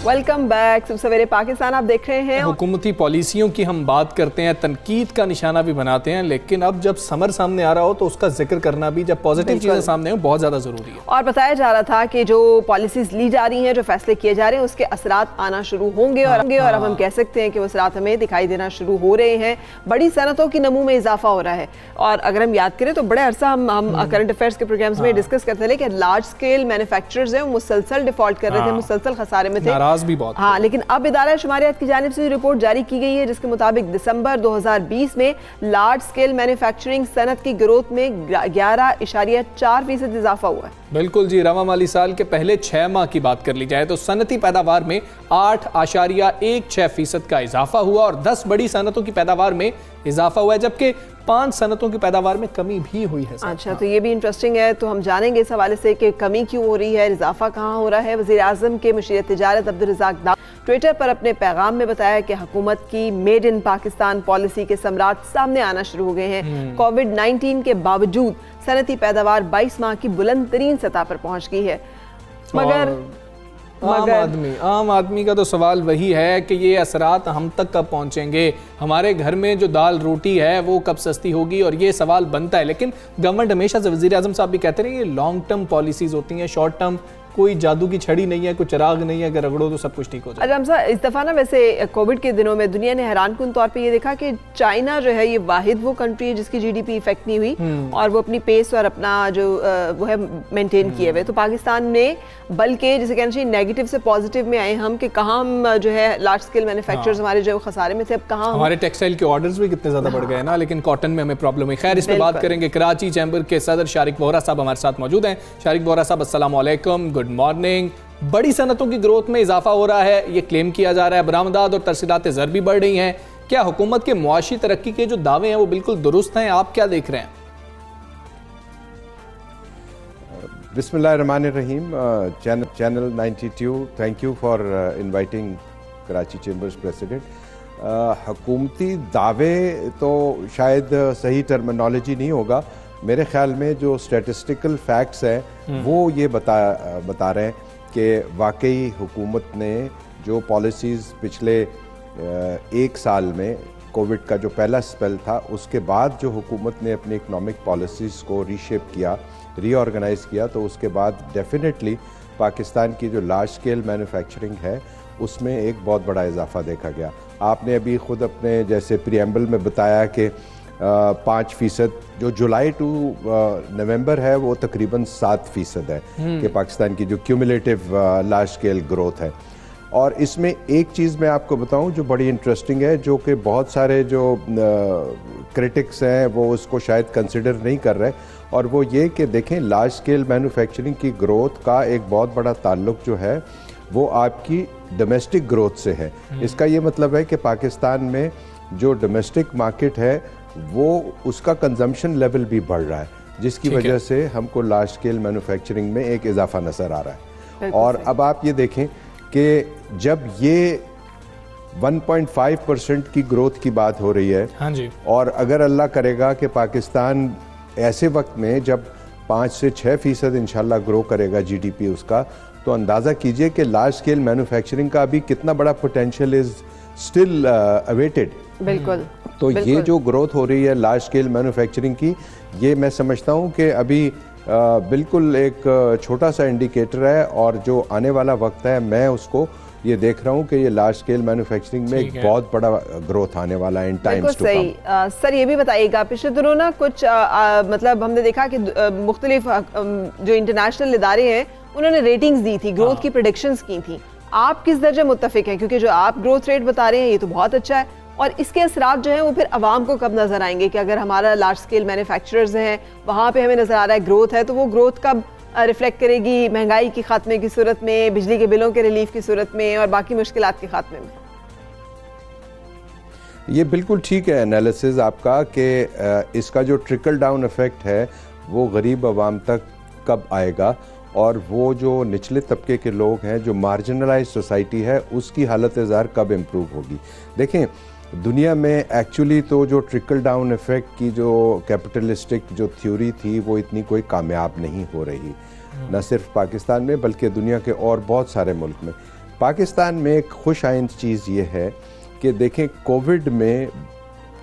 वेलकम बैक, सुबह सवेरे पाकिस्तान आप देख रहे हैं। हुकूमती पॉलिसियों की हम बात करते हैं, तनकीद का निशाना भी बनाते हैं, लेकिन अब जब समर सामने आ रहा हो तो उसका जिक्र करना भी, जब पॉजिटिव चीज़ें सामने हो, बहुत ज़्यादा ज़रूरी है। और बताया जा रहा था कि जो पॉलिसीज ली जा रही हैं, जो फैसले किए जा रहे हैं, उसके असरात आना शुरू होंगे और अब हम कह सकते हैं कि वो असरात हमें दिखाई देना शुरू हो रहे हैं। बड़ी सनतों की नमू में इजाफा हो रहा है। और अगर हम याद करें तो बड़े अरसा हम करंट अफेयर्स के प्रोग्राम्स में डिस्कस करते थे कि लार्ज स्केल मैन्युफैक्चरर्स हैं वो मुसलसल डिफॉल्ट कर रहे थे, मुसलसल खसारे में थे, नाराज भी बहुत। हाँ, लेकिन अब इदारा शुमारियात की जानिब से रिपोर्ट जारी की गई है जिसके मुताबिक दिसंबर 2020 में लार्ज स्केल मैन्युफैक्चरिंग सनत की ग्रोथ में 11.4% इजाफा हुआ है। बिल्कुल जी, रवा माली साल के पहले 6 माह की बात कर ली जाए तो सनती पैदावार में 8.16% का इजाफा हुआ और 10 बड़ी सनतों की पैदावार में इजाफा हुआ है, जबकि 5 सनतों की पैदावार में कमी भी हुई है। अच्छा, तो ये भी इंटरेस्टिंग है, तो हम जानेंगे इस हवाले से कि कमी क्यों हो रही है, इजाफा कहाँ हो रहा है। वज़ीर आज़म के मुशीर तिजारत अब्दुल रज़ाक दाऊद ट्विटर पर अपने पैगाम में बताया कि हुकूमत की मेड इन पाकिस्तान पॉलिसी के समरात सामने आना शुरू हो गए हैं। कोविड-19 के बावजूद सनती पैदावार 22 माह की बुलंद तरीन सतह पर पहुंच गई है। मगर आम आदमी का तो सवाल वही है कि ये असरात हम तक कब पहुंचेंगे, हमारे घर में जो दाल रोटी है वो कब सस्ती होगी, और ये सवाल बनता है। लेकिन गवर्नमेंट हमेशा से, वज़ीर आज़म साहब भी कहते रहे, ये लॉन्ग टर्म पॉलिसीज होती हैं, शॉर्ट टर्म कोई जादू की छड़ी नहीं है, कोई चिराग नहीं है कि रगड़ो तो सब कुछ ठीक हो जाए। अच्छा, इस दफ़ा ना वैसे कोविड के दिनों में दुनिया ने हैरानकुन तौर पे ये देखा कि चाइना जो है ये वाहिद वो कंट्री है जिसकी जीडीपी इफेक्ट नहीं हुई और वो अपनी पेस और अपना जो वो है मेंटेन किए हुए। तो पाकिस्तान ने बल्कि जिसे कहना चाहिए नेगेटिव से पॉजिटिव में आए हम कि कहाँ हम जो है लार्ज स्केल मैन्युफैक्चरर्स हमारे जो खसारे में थे, अब कहाँ हमारे टेक्सटाइल के ऑर्डर्स भी कितने ज़्यादा बढ़ गए ना, लेकिन कॉटन में हमें प्रॉब्लम हुई। खैर, इस पर बात करेंगे। कराची चैम्बर के सदर शारिक वोहरा साहब हमारे साथ मौजूद हैं। शारिक वोहरा साहब, अस्सलाम वालेकुम, गुड मॉर्निंग। बड़ी सनतों की ग्रोथ में इजाफा हो रहा है, ये क्लेम किया जा रहा है, बरामदात और तरसीलात ज़र भी बढ़ रही हैं। क्या हुकूमत के मुआशी तरक्की के जो दावे हैं वो बिल्कुल दुरुस्त हैं? आप क्या देख रहे हैं? बिस्मिल्लाहिर्रहमानिर्रहीम। Channel 92, thank you for inviting Karachi chambers president. हुकूमती दावे तो शायद सही टर्मिनोलॉजी नहीं होगा, मेरे ख्याल में जो स्टैटिस्टिकल फैक्ट्स हैं वो ये बता रहे हैं कि वाकई हुकूमत ने जो पॉलिसीज़ पिछले 1 साल में कोविड का जो पहला स्पेल था उसके बाद जो हुकूमत ने अपनी इकनॉमिक पॉलिसीज़ को रीशेप किया, रीऑर्गेनाइज़ किया, तो उसके बाद डेफिनेटली पाकिस्तान की जो लार्ज स्केल मैन्युफैक्चरिंग है उसमें एक बहुत बड़ा इजाफा देखा गया। आपने अभी ख़ुद अपने जैसे प्रीएम्बल में बताया कि 5% जो जुलाई टू नवंबर है वो तकरीबन 7% है कि पाकिस्तान की जो क्यूमुलेटिव लार्ज स्केल ग्रोथ है। और इसमें एक चीज़ मैं आपको बताऊं जो बड़ी इंटरेस्टिंग है, जो कि बहुत सारे जो क्रिटिक्स हैं वो उसको शायद कंसिडर नहीं कर रहे, और वो ये कि देखें लार्ज स्केल मैन्युफैक्चरिंग की ग्रोथ का एक बहुत बड़ा ताल्लुक जो है वो आपकी डोमेस्टिक ग्रोथ से है। इसका ये मतलब है कि पाकिस्तान में जो डोमेस्टिक मार्केट है वो उसका कंजम्पशन लेवल भी बढ़ रहा है, जिसकी वजह से हमको लार्ज स्केल मैन्युफैक्चरिंग में एक इजाफा नज़र आ रहा है। और अब आप ये देखें कि जब ये 1.5% की ग्रोथ की बात हो रही है, हाँ जी, और अगर अल्लाह करेगा कि पाकिस्तान ऐसे वक्त में जब 5 से 6% इंशाल्लाह ग्रो करेगा जीडीपी उसका, तो अंदाज़ा कीजिए कि लार्ज स्केल मैन्युफैक्चरिंग का अभी कितना बड़ा पोटेंशियल इज स्टिल अवेटेड। बिल्कुल। तो ये जो ग्रोथ हो रही है लार्ज स्केल मैन्युफैक्चरिंग की, ये मैं समझता हूँ कि अभी बिल्कुल एक छोटा सा इंडिकेटर है, और जो आने वाला वक्त है मैं उसको ये देख रहा हूँ कि ये लार्ज स्केल मैन्युफैक्चरिंग में एक बहुत बड़ा ग्रोथ आने वाला है इन टाइम्स टू कम। सर ये भी बताइएगा, पिछले दिनों ना कुछ मतलब हमने देखा कि मुख्तलिफ जो इंटरनेशनल इदारे हैं उन्होंने रेटिंग्स दी थी, ग्रोथ की प्रेडिक्शंस की थी। आप किस दर्जे मुत्तफिक हैं? क्योंकि जो आप ग्रोथ रेट बता रहे हैं ये तो बहुत अच्छा है, और इसके असरात जो हैं वो फिर आवाम को कब नज़र आएंगे कि अगर हमारा लार्ज स्केल मैन्युफैक्चरर्स हैं वहाँ पे हमें नज़र आ रहा है ग्रोथ है, तो वो ग्रोथ कब रिफ्लेक्ट करेगी महंगाई की खात्मे की सूरत में, बिजली के बिलों के रिलीफ की सूरत में और बाकी मुश्किलात के खात्मे में? ये बिल्कुल ठीक है एनालिसिस आपका कि इसका जो ट्रिकल डाउन इफेक्ट है वो गरीब आवाम तक कब आएगा, और वो जो निचले तबके के लोग हैं, जो मार्जिनलाइज सोसाइटी है, उसकी हालत ज़ार कब इम्प्रूव होगी। देखें, दुनिया में एक्चुअली तो जो ट्रिकल डाउन इफ़ेक्ट की जो कैपिटलिस्टिक जो थ्योरी थी वो इतनी कोई कामयाब नहीं हो रही, न सिर्फ पाकिस्तान में बल्कि दुनिया के और बहुत सारे मुल्क में। पाकिस्तान में एक खुश आइंद चीज़ ये है कि देखें, कोविड में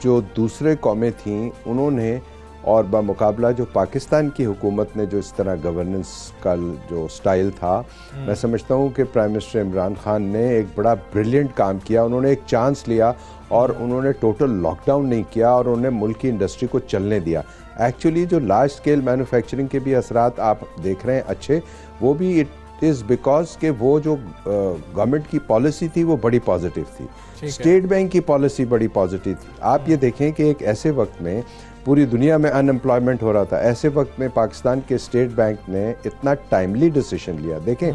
जो दूसरे कौमें थीं उन्होंने और बामुकाबला जो पाकिस्तान की हुकूमत ने जो इस तरह गवर्नेंस का जो स्टाइल था, मैं समझता हूँ कि प्राइम मिनिस्टर इमरान खान ने एक बड़ा ब्रिलियंट काम किया। उन्होंने एक चांस लिया और उन्होंने टोटल लॉकडाउन नहीं किया और उन्होंने मुल्क की इंडस्ट्री को चलने दिया। एक्चुअली जो लार्ज स्केल मैन्युफैक्चरिंग के भी असरात आप देख रहे हैं अच्छे, वो भी इट इज़ बिकॉज के वो जो गवर्नमेंट की पॉलिसी थी वो बड़ी पॉजिटिव थी। स्टेट बैंक की पॉलिसी बड़ी पॉजिटिव थी। आप ये देखें कि एक ऐसे वक्त में पूरी दुनिया में अनएम्प्लॉयमेंट हो रहा था, ऐसे वक्त में पाकिस्तान के स्टेट बैंक ने इतना टाइमली डिसीजन लिया। देखें,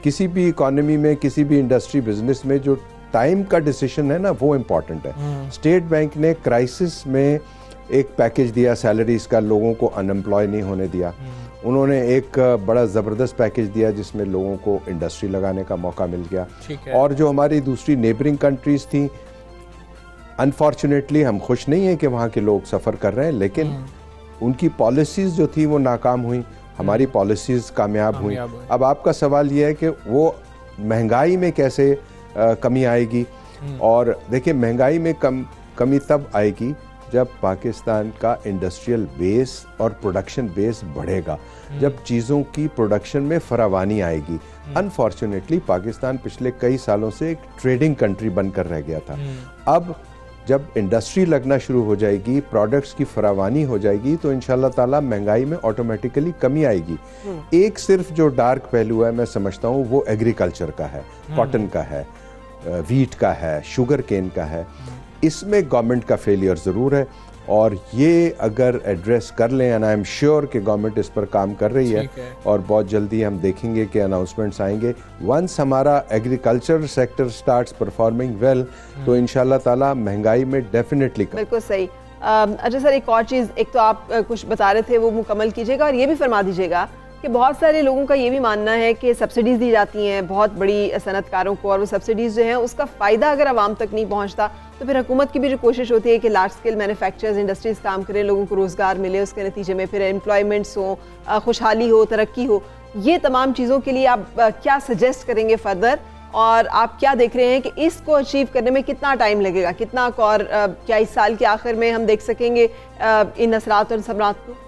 किसी भी इकॉनमी में, किसी भी इंडस्ट्री बिजनेस में जो टाइम का डिसीजन है ना, वो इम्पॉर्टेंट है। स्टेट बैंक ने क्राइसिस में एक पैकेज दिया सैलरीज का, लोगों को अनएम्प्लॉय नहीं होने दिया। उन्होंने एक बड़ा ज़बरदस्त पैकेज दिया जिसमें लोगों को इंडस्ट्री लगाने का मौका मिल गया। और जो हमारी दूसरी नेबरिंग कंट्रीज़ थी, अनफॉर्चुनेटली हम खुश नहीं हैं कि वहाँ के लोग सफ़र कर रहे हैं, लेकिन उनकी पॉलिसीज़ जो थी वो नाकाम हुई, हमारी पॉलिसीज़ कामयाब हुई। अब आपका सवाल ये है कि वो महंगाई में कैसे कमी आएगी। और देखिए, महंगाई में कमी तब आएगी जब पाकिस्तान का इंडस्ट्रियल बेस और प्रोडक्शन बेस बढ़ेगा, जब चीज़ों की प्रोडक्शन में फरावानी आएगी। अनफॉर्चुनेटली पाकिस्तान पिछले कई सालों से एक ट्रेडिंग कंट्री बनकर रह गया था। अब जब इंडस्ट्री लगना शुरू हो जाएगी, प्रोडक्ट्स की फरावानी हो जाएगी, तो इंशाल्लाह ताला महंगाई में ऑटोमेटिकली कमी आएगी। एक सिर्फ जो डार्क पहलू है मैं समझता हूँ वो एग्रीकल्चर का है, कॉटन का है, वीट का है, शुगर केन का है। इसमें गवर्नमेंट का फेलियर ज़रूर है और ये अगर एड्रेस कर लें, एंड आई एम श्योर कि गवर्नमेंट इस पर काम कर रही है और बहुत जल्दी हम देखेंगे कि अनाउंसमेंट्स आएंगे। वंस हमारा agriculture sector starts performing well, तो इंशाल्लाह ताला महंगाई में डेफिनेटली बिल्कुल सही। अच्छा सर, एक और चीज़, एक तो आप कुछ बता रहे थे वो मुकम्मल कीजिएगा और ये भी फरमा दीजिएगा कि बहुत सारे लोगों का ये भी मानना है कि सब्सिडीज़ दी जाती हैं बहुत बड़ी सनतकारों को, और वो सब्सिडीज़ जो हैं उसका फ़ायदा अगर आवाम तक नहीं पहुंचता, तो फिर हुकूमत की भी जो कोशिश होती है कि लार्ज स्केल मैन्युफैक्चरर्स इंडस्ट्रीज़ काम करें, लोगों को रोज़गार मिले, उसके नतीजे में फिर एम्प्लॉयमेंट्स हो, खुशहाली हो, तरक्की हो। ये तमाम चीज़ों के लिए आप क्या सजेस्ट करेंगे फर्दर, और आप क्या देख रहे हैं कि इसको अचीव करने में कितना टाइम लगेगा, कितना, और क्या इस साल के आखिर में हम देख सकेंगे इन असरात और समरात को?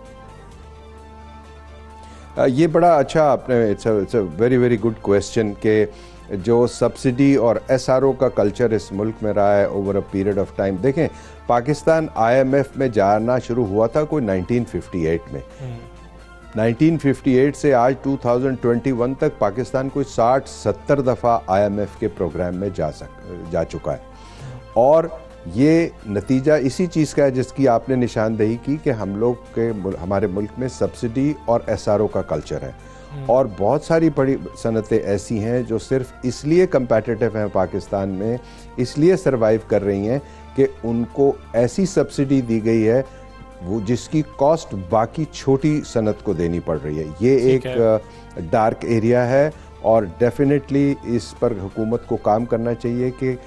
ये बड़ा अच्छा आपने, it's a very very good question कि जो सब्सिडी और एसआरओ का कल्चर इस मुल्क में रहा है over a period of time. देखें, पाकिस्तान आईएमएफ में जाना शुरू हुआ था कोई 1958 में। 1958 से आज 2021 तक पाकिस्तान कोई 60-70 दफ़ा आईएमएफ के प्रोग्राम में जा चुका है, और ये नतीजा इसी चीज़ का है जिसकी आपने निशानदेही की कि हम लोग के हमारे मुल्क में सब्सिडी और एसआरओ का कल्चर है। और बहुत सारी बड़ी सनतें ऐसी हैं जो सिर्फ इसलिए कम्पेटिटिव हैं पाकिस्तान में, इसलिए सर्वाइव कर रही हैं कि उनको ऐसी सब्सिडी दी गई है वो जिसकी कॉस्ट बाकी छोटी सनत को देनी पड़ रही है। ये एक डार्क एरिया है और डेफिनेटली इस पर हुकूमत को काम करना चाहिए कि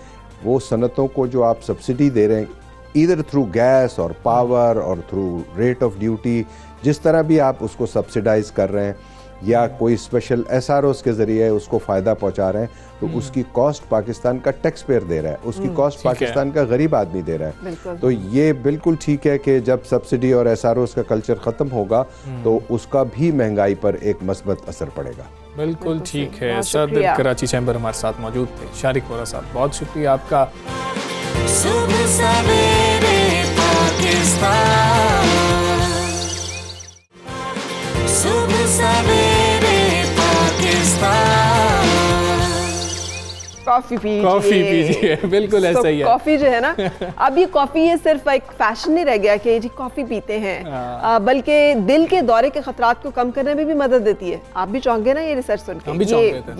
वो सनतों को जो आप सब्सिडी दे रहे हैं, इधर थ्रू गैस और पावर और थ्रू रेट ऑफ ड्यूटी, जिस तरह भी आप उसको सब्सिडाइज कर रहे हैं या कोई स्पेशल एसआरओस के ज़रिए उसको फ़ायदा पहुंचा रहे हैं, तो उसकी कॉस्ट पाकिस्तान का टैक्स पेयर दे रहा है, उसकी कॉस्ट पाकिस्तान का गरीब आदमी दे रहा है। तो ये बिल्कुल ठीक है कि जब सब्सिडी और एसआरओस का कल्चर ख़त्म होगा तो उसका भी महंगाई पर एक मस्बत असर पड़ेगा। बिल्कुल ठीक है। सदर कराची चैम्बर हमारे साथ मौजूद थे, शारिक वोरा साहब, बहुत शुक्रिया आपका। सुबह सवेरे पाकिस्तान, सुबह सवेरे पाकिस्तान। कॉफ़ी पीजिए। बिल्कुल ऐसा ही है। कॉफ़ी जो है ना, अब ये कॉफ़ी ये सिर्फ एक फैशन नहीं रह गया कि जी कॉफ़ी पीते हैं, बल्कि दिल के दौरे के खतरात को कम करने में भी मदद देती है। आप भी चौंक गए ना ये रिसर्च सुन के।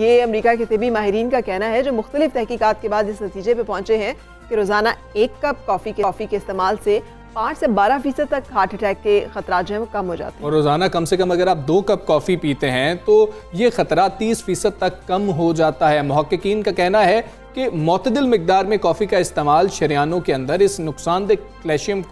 ये अमेरिका के तिबी माहिरीन का कहना है जो मुख्तलिफ तहकीकात के बाद इस नतीजे पे पहुंचे हैं कि रोज़ाना 1 कप कॉफ़ी के इस्तेमाल से 5 से 12% तक हार्ट अटैक के खतरा जो है वो कम हो जाते हैं। और रोज़ाना कम से कम अगर आप 2 कप कॉफ़ी पीते हैं तो ये खतरा 30% तक कम हो जाता है। मुहक्किकीन का कहना है कि मुतदिल मिकदार में कॉफ़ी का इस्तेमाल शरियानों के अंदर इस नुकसानदेह कैल्शियम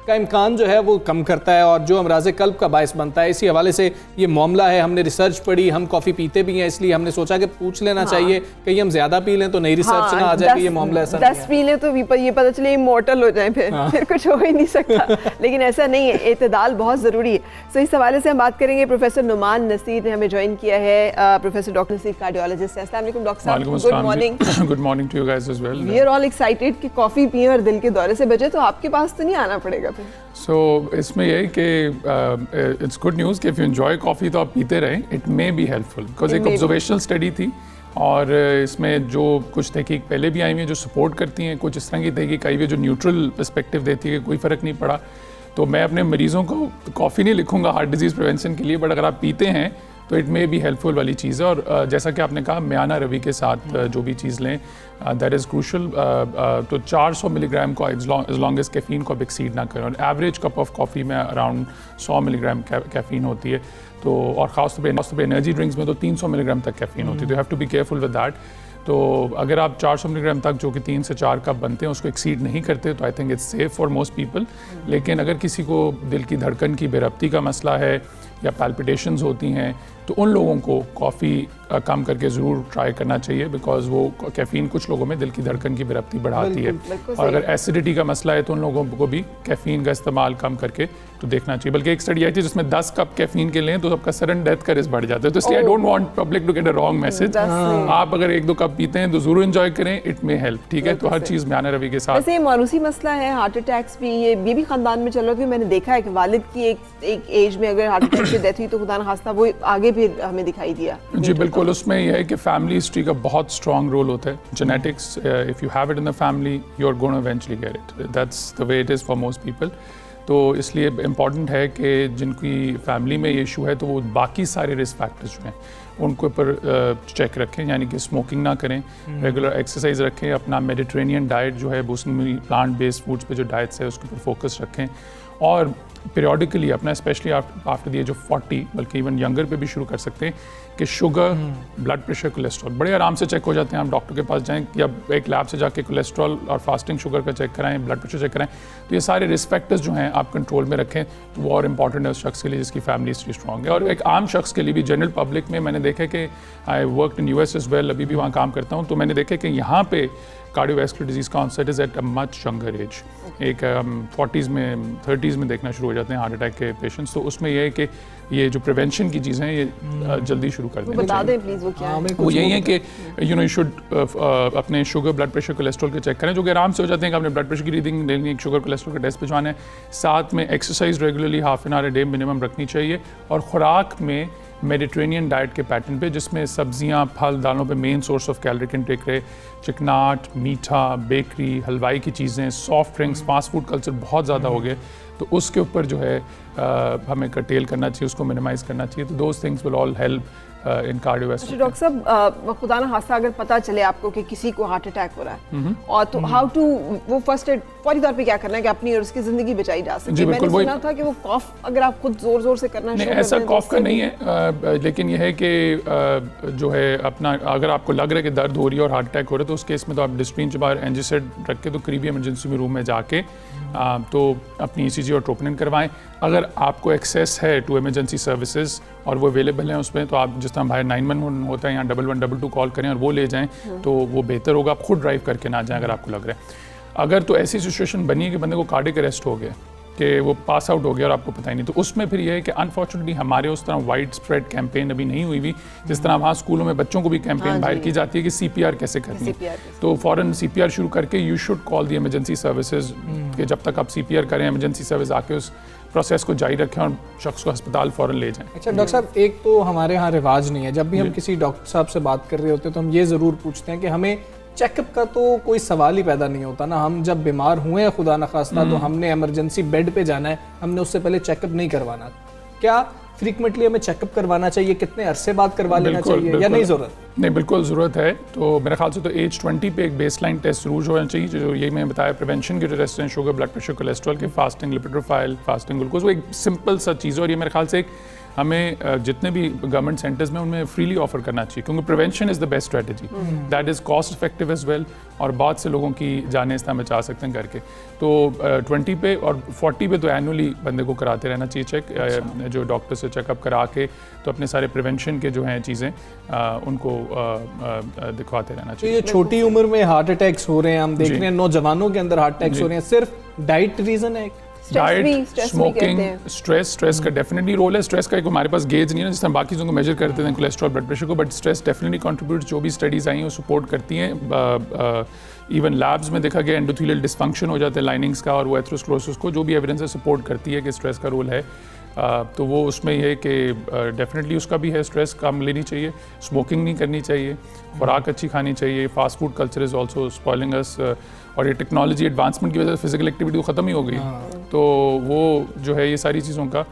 का इम्कान जो है वो कम करता है और जो अमराज़ कल्ब का बायस बनता है। इसी हवाले से ये मामला है, हमने रिसर्च पढ़ी, हम कॉफ़ी पीते भी हैं, इसलिए हमने सोचा कि पूछ लेना चाहिए कहीं हम ज़्यादा पी लें तो नई रिसर्च ना आ जाए कि ये मामला ऐसा 10 पी लें तो ये पता चले इमॉर्टल हो जाए, फिर कुछ हो ही नहीं सकता। लेकिन ऐसा नहीं है, एतदाल बहुत ज़रूरी है। सो इस हवाले से हम बात करेंगे। प्रोफेसर नुमान नसीर ने हमें ज्वाइन किया है। प्रोफेसर डॉक्टर नसीर कार्डियोलॉजिस्ट हैं। अस्सलाम वालेकुम डॉक्टर साहब, good morning. Good morning to you guys as well. We are all excited कि कॉफ़ी पिए और दिल के दौरे से बचे, तो आपके पास तो नहीं आना पड़ेगा फिर। सो इसमें ये कि इट्स गुड न्यूज़ कि इफ़ यू एंजॉय कॉफ़ी तो आप पीते रहें, it may be helpful because एक ऑब्जर्वेशनल स्टडी थी और इसमें जो कुछ तहकीक पहले भी आई हुई है जो सपोर्ट करती हैं, कुछ इस तरह की तहकीक आई हुई है जो न्यूट्रल पर्सपेक्टिव देती है कि कोई फ़र्क नहीं पड़ा। तो मैं अपने मरीज़ों को कॉफ़ी नहीं लिखूंगा हार्ट डिजीज़ प्रिवेंशन के लिए, बट अगर आप पीते हैं तो इट मे बी हेल्पफुल वाली चीज़ है। और जैसा कि आपने कहा म्याना रवि के साथ जो भी चीज़ लें दैट इज़ क्रूशल। तो 400 मिलीग्राम को एज लॉन्ग एज कैफ़ीन को अब एक्सीड ना करें। और एवरेज कप ऑफ कॉफ़ी में अराउंड 100 मिलीग्राम कैफ़ीन होती है। तो और ख़ासतौर पर एनर्जी ड्रिंक्स में तो 300 मिलीग्राम तक कैफ़ीन होती है। तो you have to be careful with that. तो अगर आप 400 मिलीग्राम तक जो कि 3 से 4 कप बनते हैं उसको एक्सीड नहीं करते तो I think it's safe for most people. लेकिन अगर किसी को दिल की धड़कन की बेरब्ती का मसला है या पैल्पिटेशंस होती हैं तो उन लोगों को कॉफ़ी कम करके ज़रूर ट्राई करना चाहिए बिकॉज वो कैफ़ीन कुछ लोगों में दिल की धड़कन की बेरब्ती बढ़ाती है। और अगर एसिडिटी का मसला है तो उन लोगों को भी कैफ़ीन का इस्तेमाल कम करके तो देखना चाहिए। बल्कि एक स्टडी आई थी जिसमें 10 कप कैफ़ीन के लें तो सबका सडन डेथ का रिस्क बढ़ जाता है। तो इसलिए I don't want public to get a wrong message. आप अगर 1-2 कप पीते हैं तो ज़रूर एंजॉय करें, इट मे हेल्प। ठीक है, तो हर चीज़ म्याना रवि के साथ। वैसे ये मारूसी मसला है, हार्ट अटैक्स भी ये भी खानदान में चल रहा है। मैंने देखा है कि वालिद की एक एज में अगर हार्ट अटैक से डेथ हुई तो खुदा न खास्ता वो आगे भी हमें दिखाई दिया। जी बिल्कुल, उसमें यह है कि फैमिली हिस्ट्री का बहुत स्ट्रॉन्ग रोल होता है। Genetics, if you have it in the family you are gonna eventually get it. That's the way it is for most people. तो इसलिए इम्पॉर्टेंट है कि जिनकी फैमिली में ये इशू है तो वो बाकी सारे रिस्क फैक्टर्स जो हैं उनके ऊपर चेक रखें, यानी कि स्मोकिंग ना करें, रेगुलर एक्सरसाइज रखें, अपना मेडिटेरेनियन डाइट जो है उसमें प्लांट बेस्ड फूड्स पे जो डाइट्स है उसके ऊपर फोकस रखें। और पीरियडिकली अपना specially after the age of 40 बल्कि इवन यंगर पे भी शुरू कर सकते हैं कि शुगर, ब्लड प्रेशर, कोलेस्ट्रॉल बड़े आराम से चेक हो जाते हैं। आप डॉक्टर के पास जाएं या एक लैब से जाके कोलेस्ट्रॉल और फास्टिंग शुगर का चेक कराएं, ब्लड प्रेशर चेक कराएं। तो ये सारे रिस्क फैक्टर्स जो हैं आप कंट्रोल में रखें तो वो और इंपॉर्टेंट है उस शख्स के लिए जिसकी फैमिली हिस्ट्री स्ट्रॉन्ग है। और एक आम शख्स के लिए भी, जनरल पब्लिक में मैंने देखा कि I work in US as well, अभी भी वहाँ काम करता हूँ, तो मैंने देखा कि यहाँ पे कार्डियोवैस्कुलर डिजीज़ का onset is at a much younger age. एक 40s में 30s में देखना शुरू हो जाते हैं हार्ट अटैक के पेशेंट्स। तो उसमें यह है कि ये जो प्रिवेंशन की चीज़ें हैं ये जल्दी शुरू कर देनी चाहिए। बता दें प्लीज़ वो क्या है? वो यही है कि यू शुड अपने शुगर, ब्लड प्रेशर, कोलेस्ट्रॉल के चेक करें जो कि आराम से हो जाते हैं कि आपने ब्लड प्रेशर की रीडिंग लेनी, शुगर, कोलेस्ट्रॉल का टेस्ट भिजवाना है। साथ में exercise regularly ½ an hour a day minimum रखनी चाहिए। और खुराक में मेडिटेरेनियन डाइट के पैटर्न पे जिसमें सब्जियां, फल, दालों पे main source of caloric intake रहे, चिकनाट, मीठा, बेकरी, हलवाई की चीज़ें, soft drinks, fast food culture बहुत ज़्यादा हो गए तो उसके ऊपर जो है हमें कर्टेल करना चाहिए, उसको मिनिमाइज़ करना चाहिए। तो those things will all help in cardiovascular. Doctor साहब, खुदा न खास्ता अगर पता चले आपको कि किसी को हार्ट अटैक हो रहा है और तो हाउ टू, वो फर्स्ट एड फौरी तौर पे क्या करना है कि अपनी और उसकी ज़िंदगी बचाई जा सके? मैंने सुना था कि वो कॉफ अगर आप खुद जोर जोर से करना नहीं, ऐसा कॉफ का नहीं है, लेकिन यह है कि जो है अपना अगर आपको लग रहा है कि दर्द हो रही है और हार्ट अटैक हो रहा है तो उस केस में तो आप डिस्प्रीन के बाहर एंजिसेड रख के तो करीबी इमरजेंसी रूम में जाके तो अपनी ECG और ट्रोपोनिन करवाएं। अगर आपको एक्सेस है टू इमरजेंसी सर्विसेज और वो अवेलेबल हैं उसमें तो आप जिस तरह बाहर 911 होता है यहाँ 1122 कॉल करें और वो ले जाएं तो वो बेहतर होगा। आप खुद ड्राइव करके ना जाएं अगर आपको लग रहा है। अगर तो ऐसी सिचुएशन बनी है कि बंदे को कार्डियक अरेस्ट हो गया कि वो पास आउट हो गया और आपको पता ही नहीं, तो उसमें फिर ये है कि अनफॉर्चुनेटली हमारे उस तरह वाइड स्प्रेड कैंपेन अभी नहीं हुई जिस तरह वहाँ स्कूलों में बच्चों को भी कैंपेन बाहर की जाती है कि CPR कैसे करनी है। तो फ़ौरन CPR शुरू करके you should call the emergency services कि जब तक आप CPR करें इमरजेंसी सर्विस आके उस प्रोसेस को जारी रखें और शख्स को अस्पताल फ़ौरन ले जाएं। अच्छा डॉक्टर साहब, एक तो हमारे यहाँ रिवाज नहीं है, जब भी हम किसी डॉक्टर साहब से बात कर रहे होते हैं तो हम ये ज़रूर पूछते हैं कि हमें चेकअप का तो कोई सवाल ही पैदा नहीं होता ना। हम जब बीमार हुए हैं खुदा न खास्ता तो हमने इमरजेंसी बेड पे जाना है, हमने उससे पहले चेकअप नहीं करवाना। क्या फ्रीक्वेंटली हमें चेकअप करवाना चाहिए, कितने अरसे बाद करवा लेना बिल्कुल, चाहिए या बिल्कुल। नहीं ज़रूरत? नहीं, बिल्कुल ज़रूरत है। तो मेरे ख्याल से तो एज 20 पे एक बेसलाइन टेस्ट जरूर होना चाहिए, जो ये मैं बताया प्रिवेंशन के जो टेस्ट हैं, शुगर, ब्लड प्रेशर, कोलेस्ट्रॉल के, fasting lipid profile, fasting glucose, वो एक सिंपल सा चीज़ है और ये मेरे ख्याल से हमें जितने भी गवर्नमेंट सेंटर्स में उनमें फ्रीली ऑफर करना चाहिए, क्योंकि prevention is the best strategy, that is cost effective as well, और बहुत से लोगों की जानें इस तरह बचा सकते हैं करके। तो 20 पे और 40 पे तो एनुअली बंदे को कराते रहना चाहिए चेक, जो डॉक्टर से चेकअप करा के तो अपने सारे प्रिवेंशन के जो हैं चीज़ें उनको दिखवाते रहना तो चाहिए। ये छोटी उम्र में हार्ट अटैक्स हो रहे हैं, हम देख रहे हैं नौजवानों के अंदर हार्ट अटैक्स हो रहे हैं, सिर्फ डाइट रीज़न है? डाइट, स्मोकिंग, स्ट्रेस का डेफिनेटली रोल है। स्ट्रेस का एक हमारे पास गेज नहीं है जिस तरह बाकी चीज़ों को मेजर करते हैं, कोलेस्ट्रॉल, ब्लड प्रेशर को, बट स्ट्रेस डेफिनेटली कंट्रीब्यूट। जो भी स्टडीज़ आई हैं वो सपोर्ट करती हैं। इवन लैब्स में देखा गया एंडोथेलियल डिस्फंक्शन हो जाता है लाइनिंग्स का, और वो एथेरोस्क्लेरोसिस को, जो भी एविडेंस है सपोर्ट करती है कि स्ट्रेस का रोल है। तो वो उसमें ये है कि डेफिनेटली उसका भी है, स्ट्रेस कम लेनी चाहिए, स्मोकिंग नहीं करनी चाहिए, खुराक अच्छी खानी चाहिए, fast food culture is also spoiling us, और ये टेक्नोलॉजी एडवांसमेंट की वजह से फिजिकल एक्टिविटी ख़त्म ही हो गई। तो वो जो है ये सारी चीज़ों का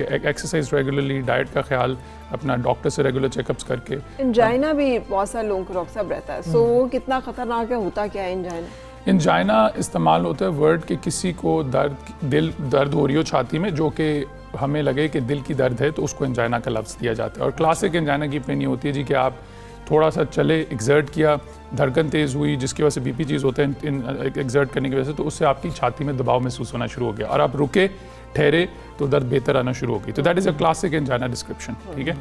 एक्सरसाइज रेगुलरली, डाइट का ख्याल, अपना डॉक्टर से रेगुलर चेकअप्स करके। एंजाइना भी बहुत सारे लोगों को डॉक्टर साहब रहता है, सो वो कितना खतरनाक है, होता क्या है एंजाइना? एंजाइना इस्तेमाल होता है वर्ड कि किसी को दर्द हो रही हो छाती में, जो कि हमें लगे कि दिल की दर्द है, तो उसको एंजाइना का लफ्ज़ दिया जाता है। और क्लासिक एंजाइना की पेन ये होती है जी कि आप थोड़ा सा चले, एक्सर्ट किया, धड़कन तेज़ हुई, जिसकी वजह से बीपी चीज़ होता है एक्सर्ट करने की वजह से, तो उससे आपकी छाती में दबाव महसूस होना शुरू हो गया, और आप रुके, ठहरे, तो दर्द बेहतर आना शुरू हो गई। तो that is a classic angina description, ठीक है।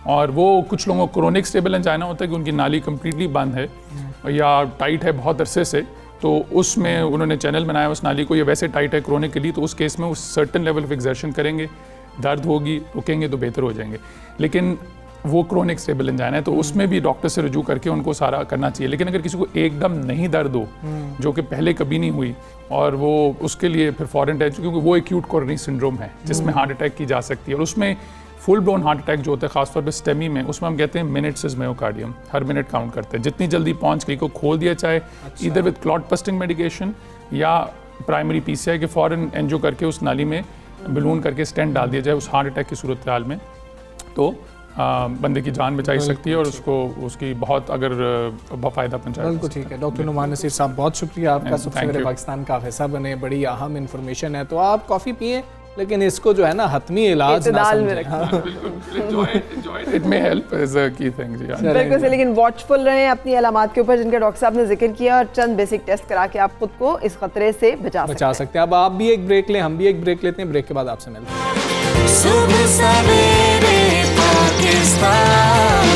और वो कुछ लोगों को क्रोनिक स्टेबल एंजाइना होता है कि उनकी नाली कम्प्लीटली बंद है या टाइट है बहुत अरसे से, तो उसमें उन्होंने चैनल बनाया उस नाली को, ये वैसे टाइट है क्रोनिक के लिए, तो उस केस में वो सर्टन लेवल ऑफ एक्सर्शन करेंगे, दर्द होगी, रुकेंगे तो बेहतर हो जाएंगे। लेकिन वो क्रोनिक स्टेबल एंजाइना है, तो उसमें भी डॉक्टर से रुजू करके उनको सारा करना चाहिए। लेकिन अगर किसी को एकदम नहीं दर्द हो, जो कि पहले कभी नहीं हुई, और वो उसके लिए फिर फॉरेन टेस्ट, क्योंकि वो एक्यूट कोरोनरी सिंड्रोम है जिसमें हार्ट अटैक की जा सकती है, और उसमें फुल ब्लोन हार्ट अटैक जो होता है खासतौर पे स्टेमी में, उसमें हम कहते हैं minutes is myocardium, her minute count करते हैं। जितनी जल्दी पहुंच गई को खोल दिया चाहे इधर विद क्लॉट बस्टिंग मेडिकेशन या प्राइमरी पीसीआई के फॉरन एंजियो करके उस नाली में बलून करके स्टेंट डाल दिया जाए उस हार्ट अटैक की सूरत हाल में, तो बंदे की जान बचाई सकती है और उसको उसकी बहुत अगर फ़ायदा पहुँचाया। बिल्कुल ठीक है। डॉक्टर नुमान नसीर साहब, बहुत शुक्रिया आपका, सबसे मेरे पाकिस्तान का हिस्सा बने, बड़ी अहम इंफॉर्मेशन है। तो आप कॉफ़ी पिए, लेकिन इसको जो है ना हतमी इलाज ना समझें। It may help is a key thing जी। बिल्कुल से, लेकिन वॉचफुल रहें अपनी अलामात के ऊपर जिनका डॉक्टर साहब ने जिक्र किया, और चंद बेसिक टेस्ट करा के आप खुद को इस खतरे से बचा सकते हैं। अब आप भी एक ब्रेक लें, हम भी एक ब्रेक लेते हैं, ब्रेक के बाद आपसे मिलते हैं। सुबह सवेरे पाकिस्तान,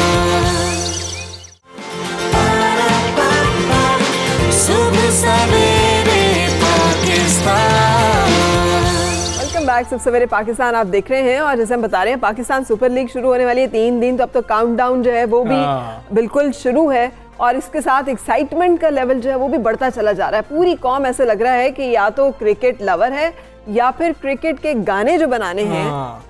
सुबह सवेरे पाकिस्तान। वेलकम बैक, सुबह सवेरे पाकिस्तान आप देख रहे हैं, और जैसे हम बता रहे हैं पाकिस्तान सुपर लीग शुरू होने वाली है 3 दिन, तो अब तो काउंटडाउन जो है वो भी बिल्कुल शुरू है, और इसके साथ एक्साइटमेंट का लेवल जो है वो भी बढ़ता चला जा रहा है। पूरी कौम ऐसे लग रहा है कि या तो क्रिकेट लवर है या फिर क्रिकेट के गाने जो बनाने हैं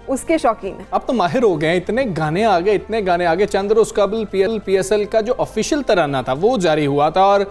उसके शौकीन है। अब तो माहिर हो गए, इतने गाने आ गए, इतने गाने आ गए। चंद रोज कबल PSL का जो ऑफिशियल तराना था वो जारी हुआ था, और